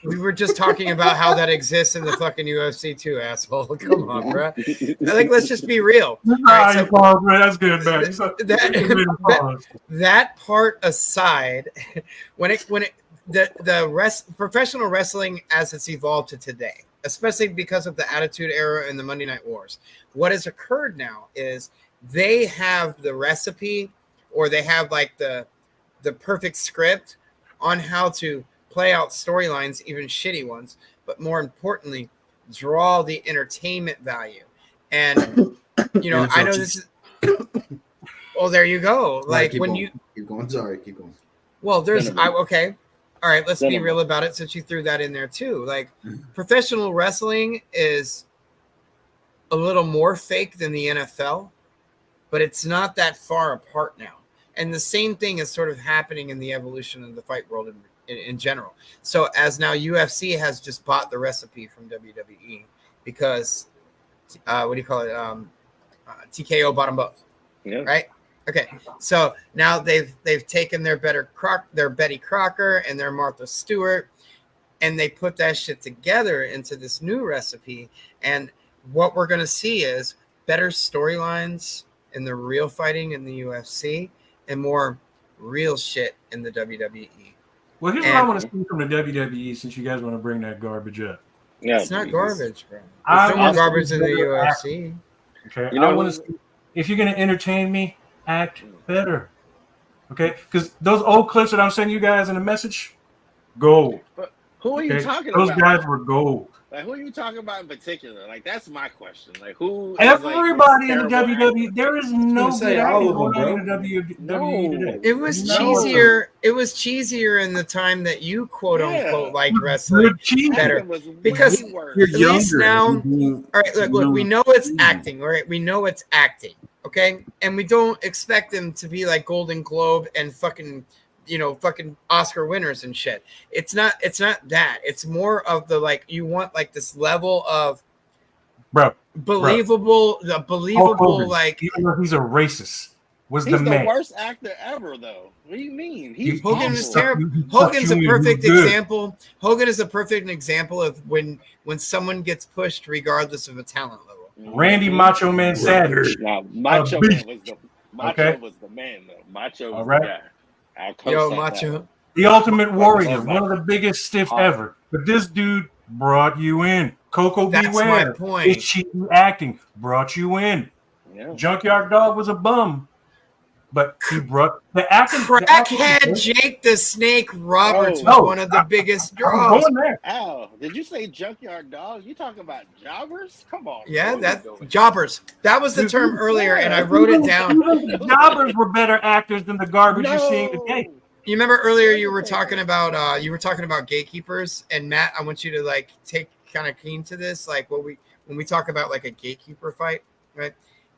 we were just talking about how that exists in the fucking UFC too, asshole. Come on, bro. Like, let's just be real. Right, so, that's good, man. That part aside, professional wrestling as it's evolved to today, especially because of the Attitude Era and the Monday Night Wars, what has occurred now is they have the recipe or they have like the perfect script on how to play out storylines, even shitty ones, but more importantly, draw the entertainment value. And I know this is well, there you go. Like when you keep going. Sorry, keep going. Well, okay. All right, let's be real about it since you threw that in there too. Like professional wrestling is a little more fake than the NFL, but it's not that far apart now. And the same thing is sort of happening in the evolution of the fight world in general. So as now UFC has just bought the recipe from WWE because TKO bought them both. Yeah. Right? Okay. So now they've taken their Betty Crocker and their Martha Stewart and they put that shit together into this new recipe. And what we're going to see is better storylines in the real fighting in the UFC and more real shit in the WWE. Well, here's what I want to see from the WWE since you guys want to bring that garbage up. Yeah, it's not garbage, bro. There's no more garbage in the UFC. Okay, I want to see, if you're going to entertain me, act better. Okay, because those old clips that I'm sending you guys in the message, gold. Who are you talking Those about? guys were gold. Like, who are you talking about in particular? Like, that's my question. Like, who? Everybody in the terrible WWE. actor? There is no good say acting all of them, going on in the bro. WWE today. It was No. cheesier. It was cheesier in the time that you quote unquote like wrestling Good cheese. better. Acting was Because way worse. You're at least younger. now, You're all right, look, we know it's acting, all right? We know it's acting, okay? And we don't expect them to be like Golden Globe and fucking, fucking Oscar winners and shit. It's not that. It's more of the like you want like this level of believable like even though he's a racist, was He's the the man. worst actor ever, though. What do you mean? He's Hogan awful. is terrible. Hogan's a perfect example. Hogan is a perfect example of when someone gets pushed regardless of a talent level. Randy Macho Man Savage. Now, Macho Man was the Okay. was the man, though. Macho was All right. the guy. I'll Yo, co-sign Macho. that. The Ultimate Warrior, love one of the biggest stiff ever. But this dude brought you in. Coco That's Beware. my point. It's cheating acting. Brought you in. Yeah. Junkyard Dog was a bum. But he brought the acting. Crackhead Jake the Snake Roberts was one of the biggest I'm draws. going there. Al, did you say Junkyard Dog? You talking about jobbers? Come on. Yeah, bro. that jobbers. That was the term earlier, and I wrote it down. Even the jobbers were better actors than the garbage you're seeing today. You remember earlier you were talking about gatekeepers, and Matt, I want you to like take kind of keen to this, like when we talk about like a gatekeeper fight, right?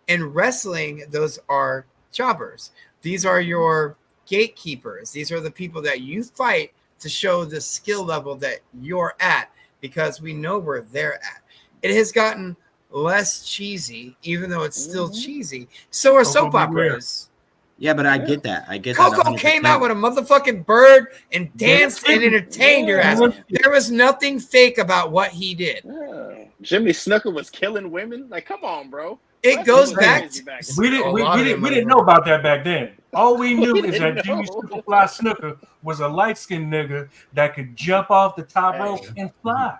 In wrestling, those are jobbers. These are your gatekeepers. These are the people that you fight to show the skill level that you're at, because we know where they're at. It has gotten less cheesy, even though it's still cheesy. So are soap operas. Yeah, but I get that. I get Coco that. came out with a motherfucking bird and danced and entertained your ass. There was nothing fake about what he did. Yeah. Jimmy Snuka was killing women. Like, come on, bro. It goes back to We didn't know about that back then. All we knew is that Jimmy Superfly Snuka was a light-skinned nigga that could jump off the top rope and fly.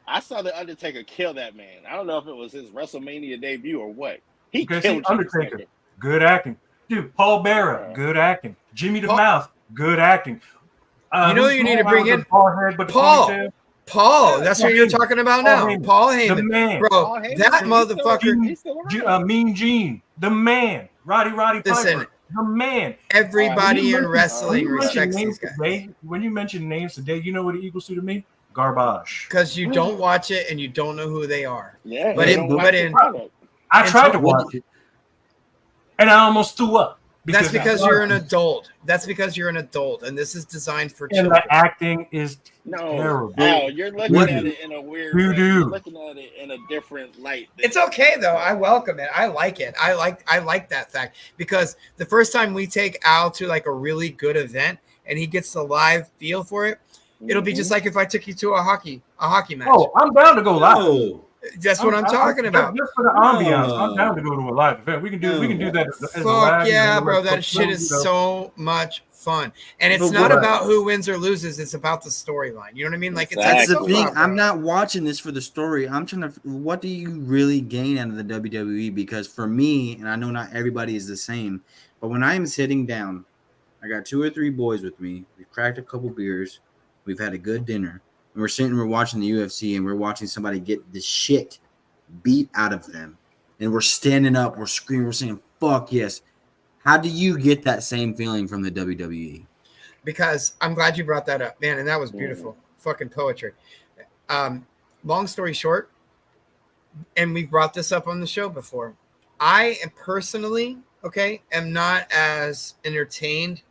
I saw the Undertaker kill that man. I don't know if it was his WrestleMania debut or what. He killed See, Undertaker. Good acting. Dude, Paul Bearer, good acting. Jimmy the Mouth, good acting. You need to bring in Paul. Paul, that's what you're talking about now. Paul Heyman, the man, bro. That motherfucker. Mean Gene, the man. Roddy Piper, the man. Everybody in wrestling respects these guys. Today, when you mention names today, you know what it equals to me? Garbage. Because you don't watch it and you don't know who they are. Yeah, I tried to watch it, and I almost threw up. That's because you're an adult. And this is designed for children. And the acting is terrible. Al, you're looking at it in a weird way. You're looking at it in a different light. It's okay though. I welcome it. I like it. I like that fact, because the first time we take Al to like a really good event and he gets the live feel for it, it'll be just like if I took you to a hockey match. Oh, I'm down to go live. That's what I'm talking about. Just for the ambiance, I'm down to go to a live event. We can do that. Fuck yeah, bro! That shit is so much fun, and it's not about who wins or loses. It's about the storyline. You know what I mean? Like that's the thing. I'm not watching this for the story. I'm trying to. What do you really gain out of the WWE? Because for me, and I know not everybody is the same, but when I am sitting down, I got 2 or 3 boys with me. We've cracked a couple beers. We've had a good dinner. And we're watching the UFC, and we're watching somebody get the shit beat out of them. And we're standing up, we're screaming, we're saying, fuck yes. How do you get that same feeling from the WWE? Because I'm glad you brought that up, man, and that was beautiful. Fucking poetry. Long story short, and we brought this up on the show before, I am personally, am not as entertained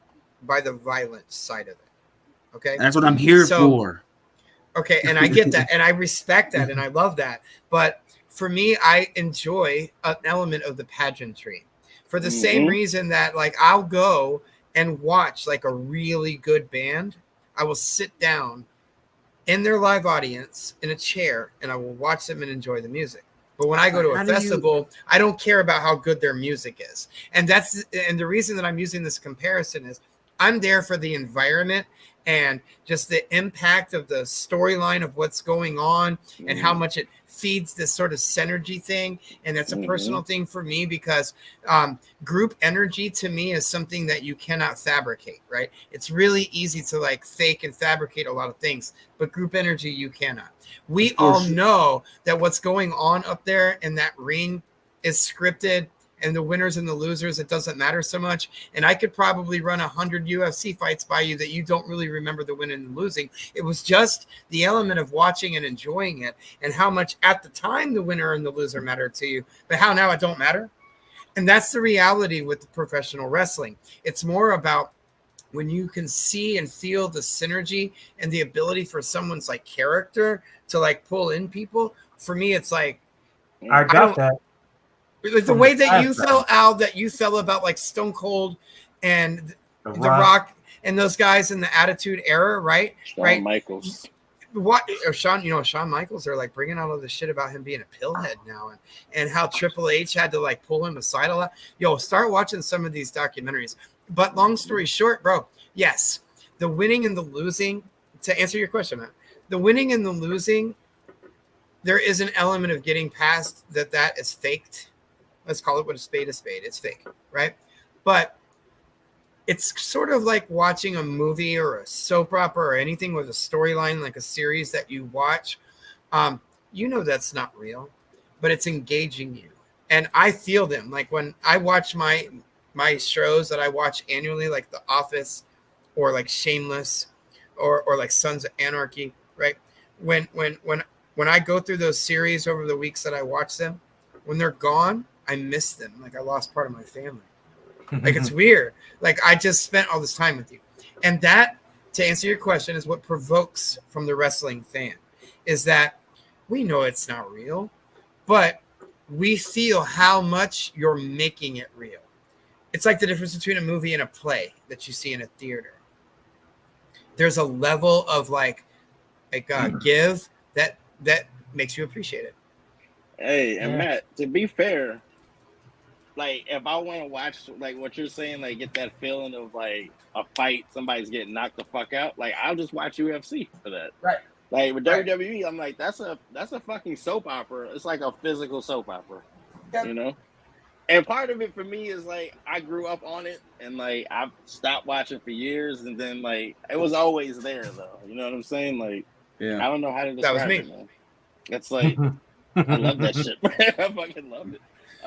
by the violent side of it. Okay? That's what I'm here for. Okay, and I get that, and I respect that, and I love that. But for me, I enjoy an element of the pageantry for the same reason that, like, I'll go and watch, like, a really good band. I will sit down in their live audience in a chair, and I will watch them and enjoy the music. But when I go to a festival, I don't care about how good their music is. And the reason that I'm using this comparison is I'm there for the environment and just the impact of the storyline of what's going on and how much it feeds this sort of synergy thing. And that's a personal thing for me because group energy to me is something that you cannot fabricate, right? It's really easy to like fake and fabricate a lot of things, but group energy you cannot. We all know that what's going on up there in that ring is scripted, and the winners and the losers, it doesn't matter so much. And I could probably run 100 UFC fights by you that you don't really remember the winning and losing. It was just the element of watching and enjoying it, and how much at the time the winner and the loser mattered to you, but how now it don't matter. And that's the reality with the professional wrestling. It's more about when you can see and feel the synergy and the ability for someone's like character to like pull in people. For me, it's like, I got that. Like the way that you felt, Al, that you felt about like Stone Cold and the Rock and those guys in the Attitude Era, right? Shawn Michaels. What Shawn Michaels, they're like bringing out all this shit about him being a pillhead now, and how Triple H had to like pull him aside a lot. Yo, start watching some of these documentaries. But long story short, bro, yes, the winning and the losing, to answer your question, Matt, the winning and the losing, there is an element of getting past that is faked. Let's call it what a spade is spade. It's fake, right? But it's sort of like watching a movie or a soap opera or anything with a storyline, like a series that you watch. You know that's not real, but it's engaging you. And I feel them. Like when I watch my shows that I watch annually, like The Office or like Shameless or like Sons of Anarchy, right? When I go through those series over the weeks that I watch them, when they're gone, I miss them. Like I lost part of my family. Like it's weird. Like I just spent all this time with you. And that, to answer your question, is what provokes from the wrestling fan, is that we know it's not real, but we feel how much you're making it real. It's like the difference between a movie and a play that you see in a theater. There's a level of like give that makes you appreciate it. Hey, and Matt, to be fair, like if I want to watch like what you're saying, like get that feeling of like a fight, somebody's getting knocked the fuck out, like I'll just watch UFC for that. Right. Like with WWE, I'm like, that's a fucking soap opera. It's like a physical soap opera. Yeah. You know? And part of it for me is like I grew up on it and like I've stopped watching for years, and then like it was always there though. You know what I'm saying? Like I don't know how to describe it, man. It's like I love that shit. I fucking love it.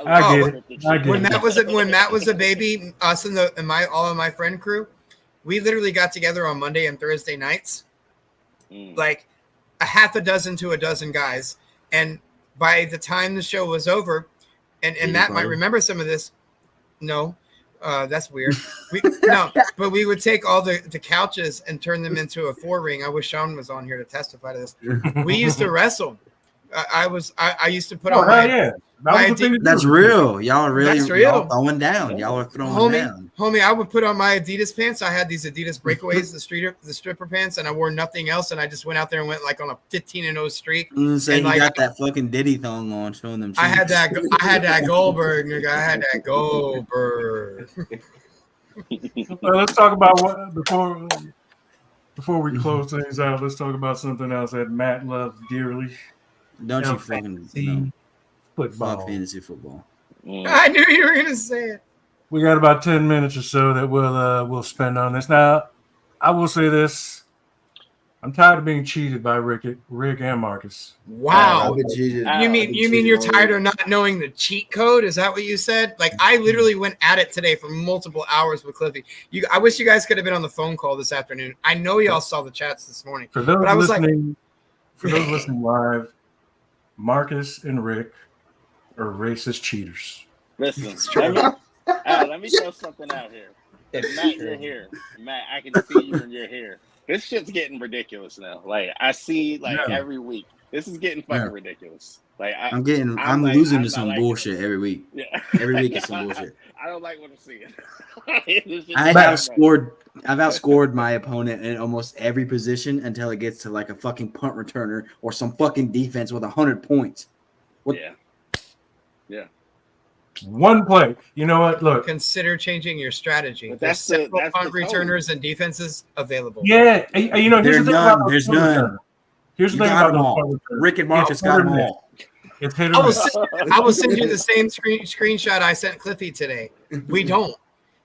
I get it. When Matt was a baby, us and all of my friend crew, we literally got together on Monday and Thursday nights, like a half a dozen to a dozen guys. And by the time the show was over, and Matt might remember some of this. No, that's weird. But we would take all the couches and turn them into a 4-ring. I wish Sean was on here to testify to this. We used to wrestle. I used to put on my that's real. Y'all are really y'all throwing down. Y'all are throwing down. Homie, I would put on my Adidas pants. I had these Adidas breakaways, the stripper pants, and I wore nothing else. And I just went out there and went like on a 15-0 streak. Say you got that fucking Diddy thong on, showing them. I had that Goldberg, nigga. I had that Goldberg. Let's talk about what before we close things out. Let's talk about something else that Matt loves dearly. Don't you fucking football? Fuck fantasy football. I knew you were gonna say it. We got about 10 minutes or so that we'll spend on this. Now, I will say this: I'm tired of being cheated by Rick and Marcus. Wow. You mean you're tired of not knowing the cheat code? Is that what you said? Like I literally went at it today for multiple hours with Cliffy. I wish you guys could have been on the phone call this afternoon. I know y'all saw the chats this morning. For those listening live, Marcus and Rick are racist cheaters. Listen, let me throw something out here. Matt, you're here. Matt, I can see you and you're here. This shit's getting ridiculous now. Like I see, every week, this is getting fucking ridiculous. Like I'm losing to some bullshit every week. Yeah. Every week it's some bullshit. I don't like what I'm seeing. I've outscored my opponent in almost every position until it gets to like a fucking punt returner or some fucking defense with 100 points. Yeah. One play. You know what? Look. Consider changing your strategy. But There's that's several the punt code. returners and defenses available. Yeah, you know, here's There's the thing about none. those There's punt none. returners. Here's the You thing got about them those all. punt returners. Rick and Marcus got them all. It's hit or I will miss. send you the same screenshot I sent Cliffy today. We don't.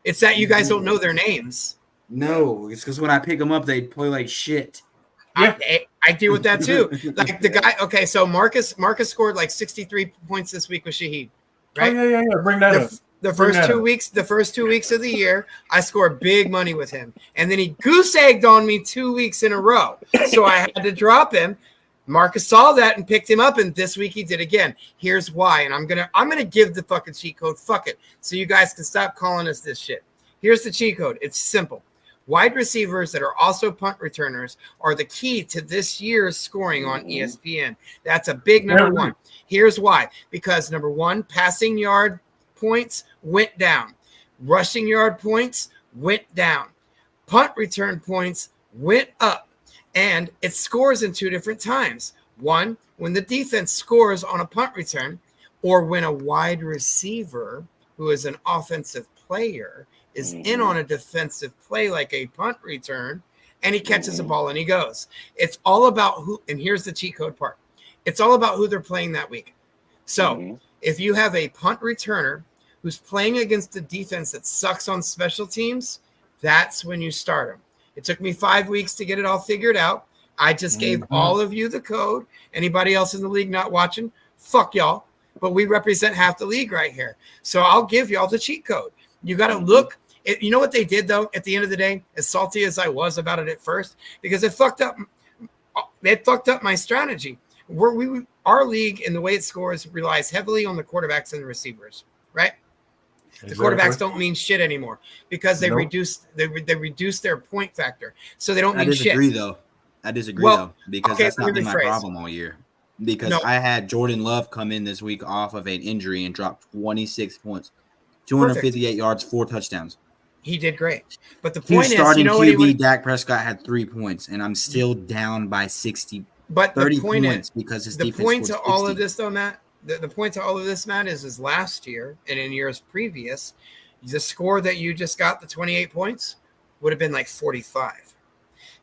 It's that you guys don't know their names. No, it's because when I pick them up, they play like shit. Yeah. I deal with that too. Like the guy. Okay, so Marcus scored like 63 points this week with Shaheed. Right? Oh, yeah. Bring that up. The first 2 weeks of the year, I scored big money with him, and then he goose egged on me 2 weeks in a row. So I had to drop him. Marcus saw that and picked him up, and this week he did again. Here's why, and I'm gonna give the fucking cheat code. Fuck it, so you guys can stop calling us this shit. Here's the cheat code. It's simple. Wide receivers that are also punt returners are the key to this year's scoring on ESPN. That's a big number one. Here's why. Because number one, passing yard points went down. Rushing yard points went down. Punt return points went up. And it scores in two different times. One, when the defense scores on a punt return, or when a wide receiver who is an offensive player is in on a defensive play like a punt return, and he catches a ball and he goes. It's all about who, and here's the cheat code part. It's all about who they're playing that week. So if you have a punt returner who's playing against a defense that sucks on special teams, that's when you start him. It took me 5 weeks to get it all figured out. I just gave all of you the code. Anybody else in the league not watching, fuck y'all. But we represent half the league right here. So I'll give y'all the cheat code. You got to look. You know what they did, though, at the end of the day, as salty as I was about it at first, because it fucked up my strategy. Our league and the way it scores relies heavily on the quarterbacks and the receivers, right? The quarterbacks don't mean shit anymore because they reduce their point factor, so they don't mean shit. I disagree though, because that's not been my problem all year. Because I had Jordan Love come in this week off of an injury and dropped 26 points, 258 yards, 4 touchdowns. He did great, but the point is, starting QB Dak Prescott had 3 points, and I'm still down by 60. But 30 the point points is, because his the defense point to scored all 60. of this, though, Matt. The point to all of this, Matt, is last year and in years previous, the score that you just got, the 28 points, would have been like 45.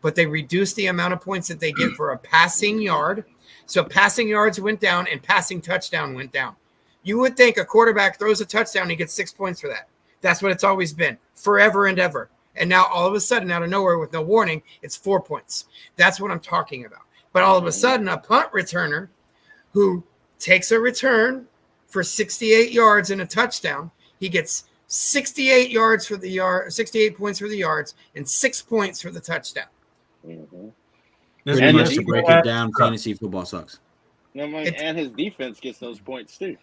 But they reduced the amount of points that they get for a passing yard. So passing yards went down and passing touchdown went down. You would think a quarterback throws a touchdown, he gets 6 points for that. That's what it's always been, forever and ever. And now all of a sudden, out of nowhere with no warning, it's 4 points. That's what I'm talking about. But all of a sudden, a punt returner who takes a return for 68 yards and a touchdown, he gets 68 yards for the yard, 68 points for the yards, and 6 points for the touchdown. Pretty much to break it down, fantasy football sucks. And his defense gets those points too.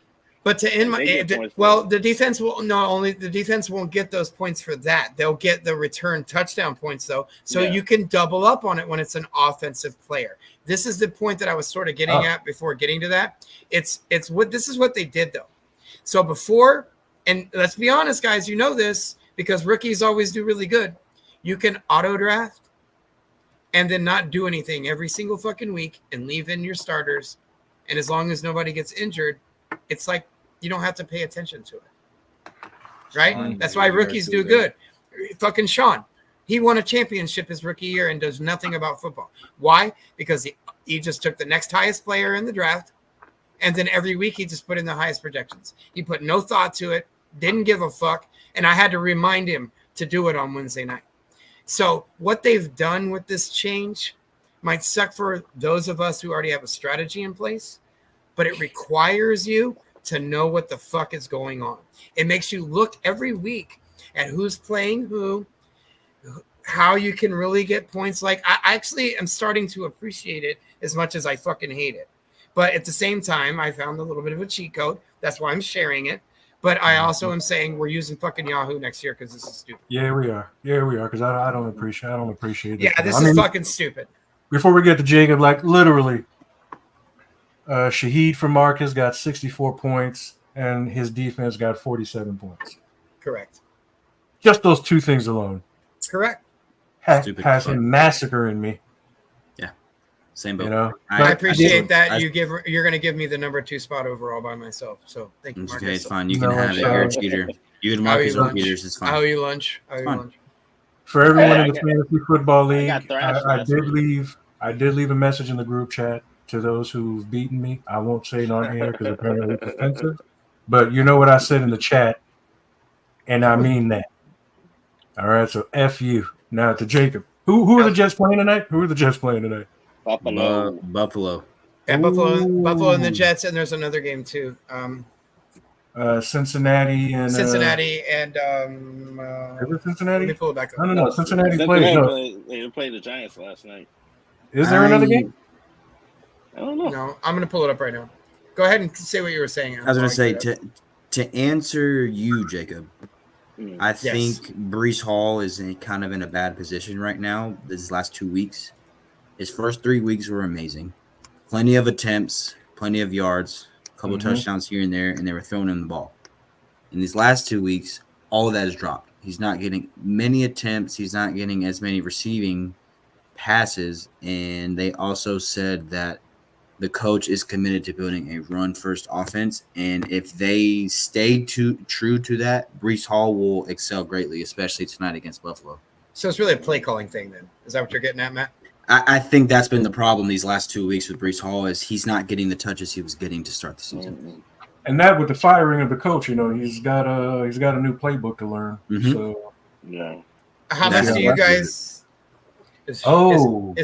But to end the defense the defense won't get those points for that. They'll get the return touchdown points though. So you can double up on it when it's an offensive player. This is the point that I was sort of getting at before getting to that. This is what they did though. So before, and let's be honest, guys, you know this because rookies always do really good. You can auto draft and then not do anything every single fucking week and leave in your starters. And as long as nobody gets injured, it's like you don't have to pay attention to it. Right? That's why rookies do good. Fucking Sean. He won a championship his rookie year and does nothing about football. Why? Because he just took the next highest player in the draft, and then every week he just put in the highest projections. He put no thought to it, didn't give a fuck, and I had to remind him to do it on Wednesday night. So what they've done with this change might suck for those of us who already have a strategy in place, but it requires you to know what the fuck is going on. It makes you look every week at who's playing who, how you can really get points. Like I actually am starting to appreciate it as much as I fucking hate it. But at the same time, I found a little bit of a cheat code. That's why I'm sharing it. But I also am saying we're using fucking Yahoo next year because this is stupid. Yeah, we are. Because I don't appreciate it. Yeah, this is fucking stupid. Before we get to Jacob, like literally, Shaheed for Marcus got 64 points and his defense got 47 points. Correct. Just those two things alone. Correct. Has him massacring me. Yeah. Same boat. You know, I appreciate that you're going to give me the number 2 spot overall by myself. So thank you, It's Marcus. okay. It's fine. You No, can have it. so- You're a cheater. You and Marcus are cheaters. It's How fine. are you lunch? for everyone in I the fantasy football league, got thrashed I last did week. leave a message in the group chat to those who've beaten me. I won't say it on here because apparently it's offensive. But you know what I said in the chat, and I mean that. All right, so F you. Now to Jacob. Who are the Jets playing tonight? Buffalo. Yeah, Buffalo and the Jets, and there's another game too. Cincinnati and is it Cincinnati? Let me pull it back up. No. Cincinnati played. No. They played the Giants last night. Is there another game? I don't know. No, I'm gonna pull it up right now. Go ahead and say what you were saying. I was going to say to answer you, Jacob. I think Breece Hall is kind of in a bad position right now. These last 2 weeks, his first 3 weeks were amazing. Plenty of attempts, plenty of yards, a couple touchdowns here and there, and they were throwing him the ball. In these last 2 weeks, all of that is dropped. He's not getting many attempts. He's not getting as many receiving passes. And they also said that the coach is committed to building a run-first offense. And if they stay true to that, Breece Hall will excel greatly, especially tonight against Buffalo. So it's really a play calling thing then. Is that what you're getting at, Matt? I think that's been the problem these last 2 weeks with Breece Hall is he's not getting the touches he was getting to start the season. And that with the firing of the coach, he's got a new playbook to learn. So yeah. How much do you guys? Is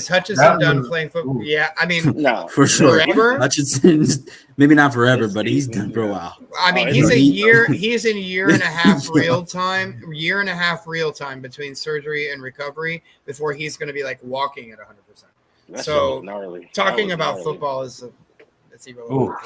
Hutchinson done playing football? Ooh. Yeah, I mean, No, for sure. Forever? Hutchinson's maybe not forever, but he's done for a while. I mean, he's in a year and a half real time between surgery and recovery before he's going to be like walking at 100%. So gnarly. Talking about football is it's irrelevant.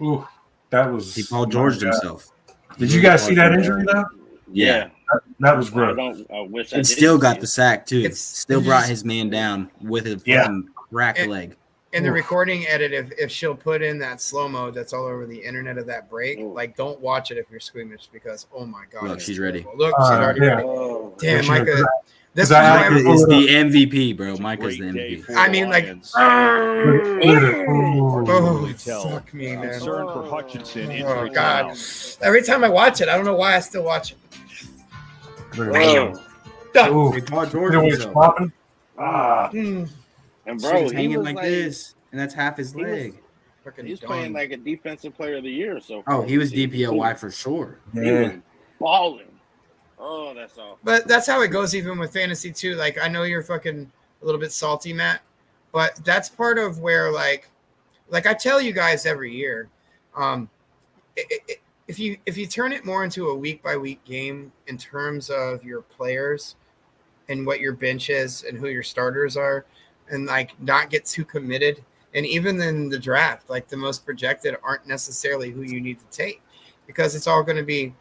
Ooh, that was he Paul George himself. Did you guys see that injury though? Yeah. That was great. I wish and still got the sack too. Still brought his man down with a fucking cracked leg. In the recording edit, if she'll put in that slow mo that's all over the internet of that break, like don't watch it if you're squeamish because oh my god, look, she's ready. Look, she's already ready. Damn, Micah. This Micah is the MVP, bro. Micah's the MVP. I mean, like, fuck me, man. Oh god. Every time I watch it, I don't know why I still watch it. Paul George popping. And bro, he's hanging like this, and that's half his leg. He's playing like a defensive player of the year. So he was DPOY for sure. He was balling. Oh, that's all. But that's how it goes even with fantasy too. Like I know you're fucking a little bit salty, Matt, but that's part of where like I tell you guys every year, if you turn it more into a week by week game in terms of your players and what your bench is and who your starters are, and like not get too committed, and even in the draft, like the most projected aren't necessarily who you need to take because it's all going to be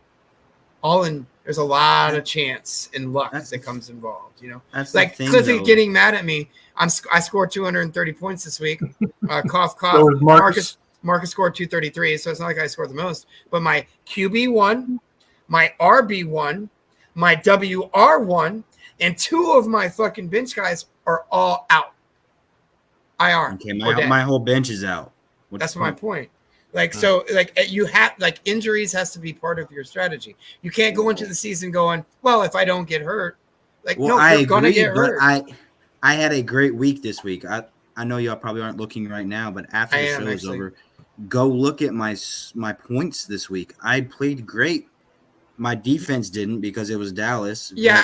all in. There's a lot of chance and luck that comes involved, That's like Cliffy getting mad at me. I scored 230 points this week. Cough. So Marcus scored 233, so it's not like I scored the most. But my QB1, my RB1, my WR1, and 2 of my fucking bench guys are all out. IR. Okay, my whole bench is out. That's my point. Like, so, like, you have, like, injuries has to be part of your strategy. You can't go into the season going, well, if I don't get hurt. Like, no, you're going to get hurt. I had a great week this week. I know y'all probably aren't looking right now, but after the show is over, go look at my points this week. I played great. My defense didn't because it was Dallas. Yeah,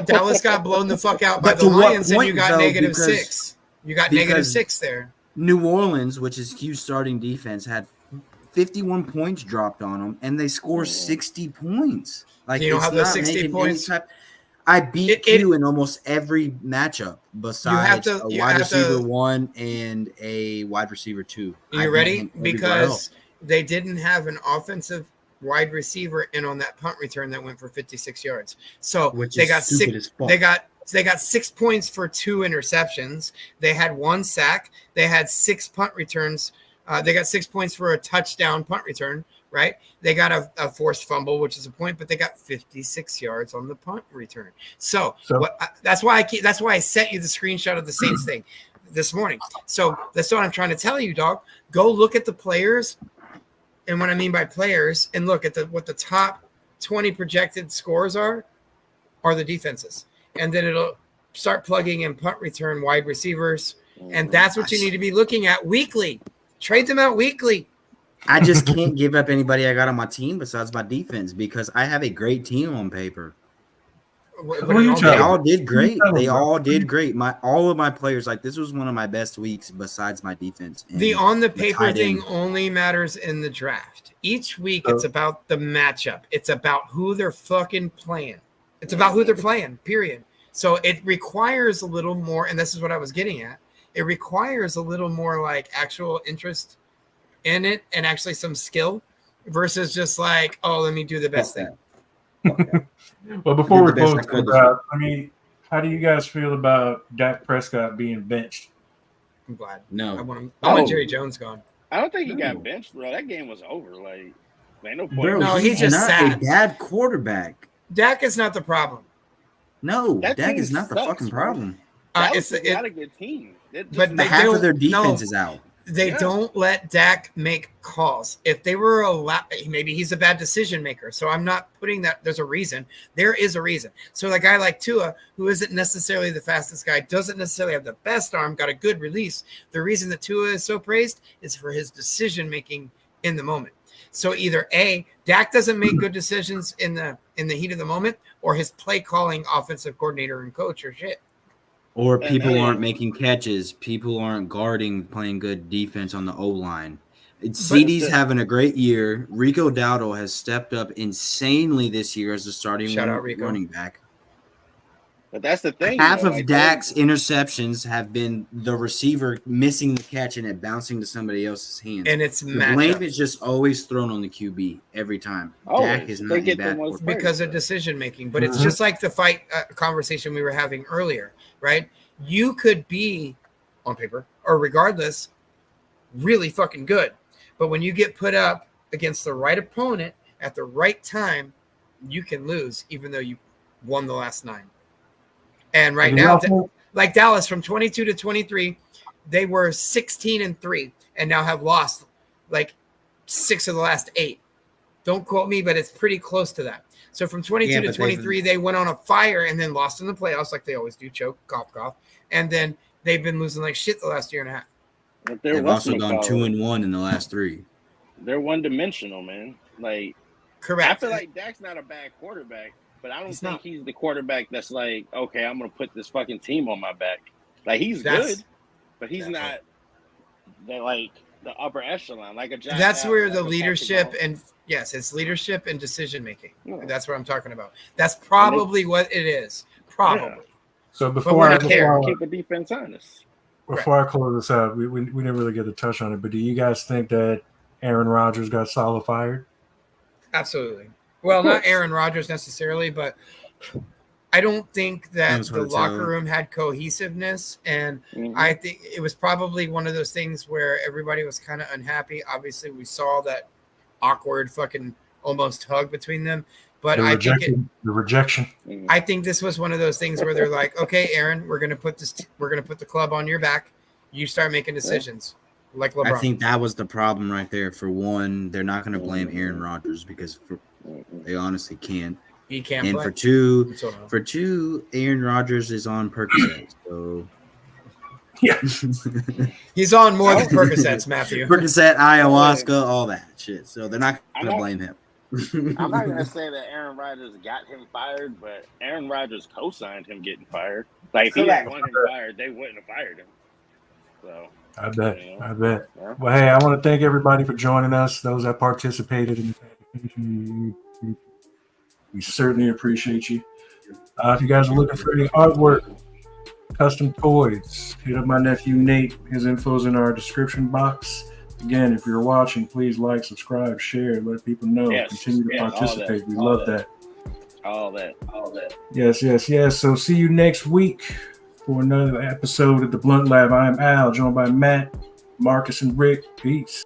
Dallas got blown the fuck out by the Lions, and you got -6. You got -6 there. New Orleans, which is Q's starting defense, had 51 points dropped on them, and they score 60 points. Like, you don't have those 60 points. I beat Q in almost every matchup besides a wide receiver 1 and a wide receiver 2. You ready? Because they didn't have an offensive wide receiver in on that punt return that went for 56 yards. So they got 6. They got 6 points for 2 interceptions. They had 1 sack. They had 6 punt returns. They got 6 points for a touchdown punt return, right? They got a forced fumble, which is a point, but they got 56 yards on the punt return. So that's why I sent you the screenshot of the Saints thing. this morning. So that's what I'm trying to tell you, dog. Go look at the players. And what I mean by players, and look at what the top 20 projected scores are the defenses. And then it'll start plugging in punt return, wide receivers. And that's what you need to be looking at weekly. Trade them out weekly. I just can't give up anybody I got on my team besides my defense because I have a great team on paper. They all did great. They all did great. All of my players, like this was one of my best weeks besides my defense. The on the paper thing only matters in the draft. Each week it's about the matchup. It's about who they're fucking playing. It's about who they're playing, period. So it requires a little more, and this is what I was getting at. It requires a little more like actual interest in it and actually some skill versus just like, oh, let me do the best thing. Okay. Well, before we close out, I mean, how do you guys feel about Dak Prescott being benched? I'm glad. No. I want Jerry Jones gone. I don't think he got benched, bro. That game was over. Like, ain't no point. Bro, no, he's just not sad. a bad quarterback. Dak is not the problem. No, Dak is not the fucking problem. It's not a good team. But half of their defense is out. They don't let Dak make calls. If they were allowed, maybe he's a bad decision maker. So I'm not putting that. There's a reason. There is a reason. So a guy like Tua, who isn't necessarily the fastest guy, doesn't necessarily have the best arm, got a good release. The reason that Tua is so praised is for his decision making in the moment. So either A, Dak doesn't make good decisions in the heat of the moment, or his play calling offensive coordinator and coach or shit. Or people aren't making catches. People aren't guarding, playing good defense on the O-line. CD's having a great year. Rico Dowdle has stepped up insanely this year as a starting running back. But that's the thing. Half of Dak's interceptions have been the receiver missing the catch and it bouncing to somebody else's hands. And it's the blame is just always thrown on the QB every time. Dak is not in bad because of decision making. But it's just like the fight conversation we were having earlier, right? You could be on paper or regardless really fucking good. But when you get put up against the right opponent at the right time, you can lose even though you won the last 9. And right now, like Dallas from 22 to 23, they were 16-3 and now have lost like 6 of the last 8. Don't quote me, but it's pretty close to that. So from 22 to 23, they went on a fire and then lost in the playoffs like they always do, choke, cough. And then they've been losing like shit the last year and a half. They've also gone 2-1 in the last 3. They're one-dimensional, man. Like, correct. I feel like Dak's not a bad quarterback. But I don't think he's the quarterback that's like, okay, I'm going to put this fucking team on my back. Like, he's good, but he's not the upper echelon. Like a Josh That's Allen, where the leadership and it's leadership and decision making. Yeah. That's what I'm talking about. That's probably what it is. Probably. Yeah. So before I keep the defense honest. Before I close this out, we didn't really get to touch on it, but do you guys think that Aaron Rodgers got solid fired? Absolutely. Well, not Aaron Rodgers necessarily, but I don't think that the locker room had cohesiveness. And I think it was probably one of those things where everybody was kind of unhappy. Obviously, we saw that awkward fucking almost hug between them. But the rejection. I think this was one of those things where they're like, okay, Aaron, we're gonna put the club on your back. You start making decisions. Like LeBron. I think that was the problem right there. For one, they're not going to blame Aaron Rodgers because they honestly can't. He can't. And play. for two, Aaron Rodgers is on Percocet. So yeah, he's on more than Percocets, Matthew. Percocet, ayahuasca, all that shit. So they're not going to blame him. I'm not going to say that Aaron Rodgers got him fired, but Aaron Rodgers co-signed him getting fired. Like if he didn't want him fired, they wouldn't have fired him. So. I bet. Yeah. Well, hey, I want to thank everybody for joining us. Those that participated in we certainly appreciate you. If you guys are looking for any artwork, custom toys, hit up my nephew Nate. His info's in our description box. Again, if you're watching, please like, subscribe, share, let people know. Continue to participate. We love that. All that. Yes. So see you next week for another episode of the Blunt Lab. I am Al, joined by Matt, Marcus, and Rick. Peace.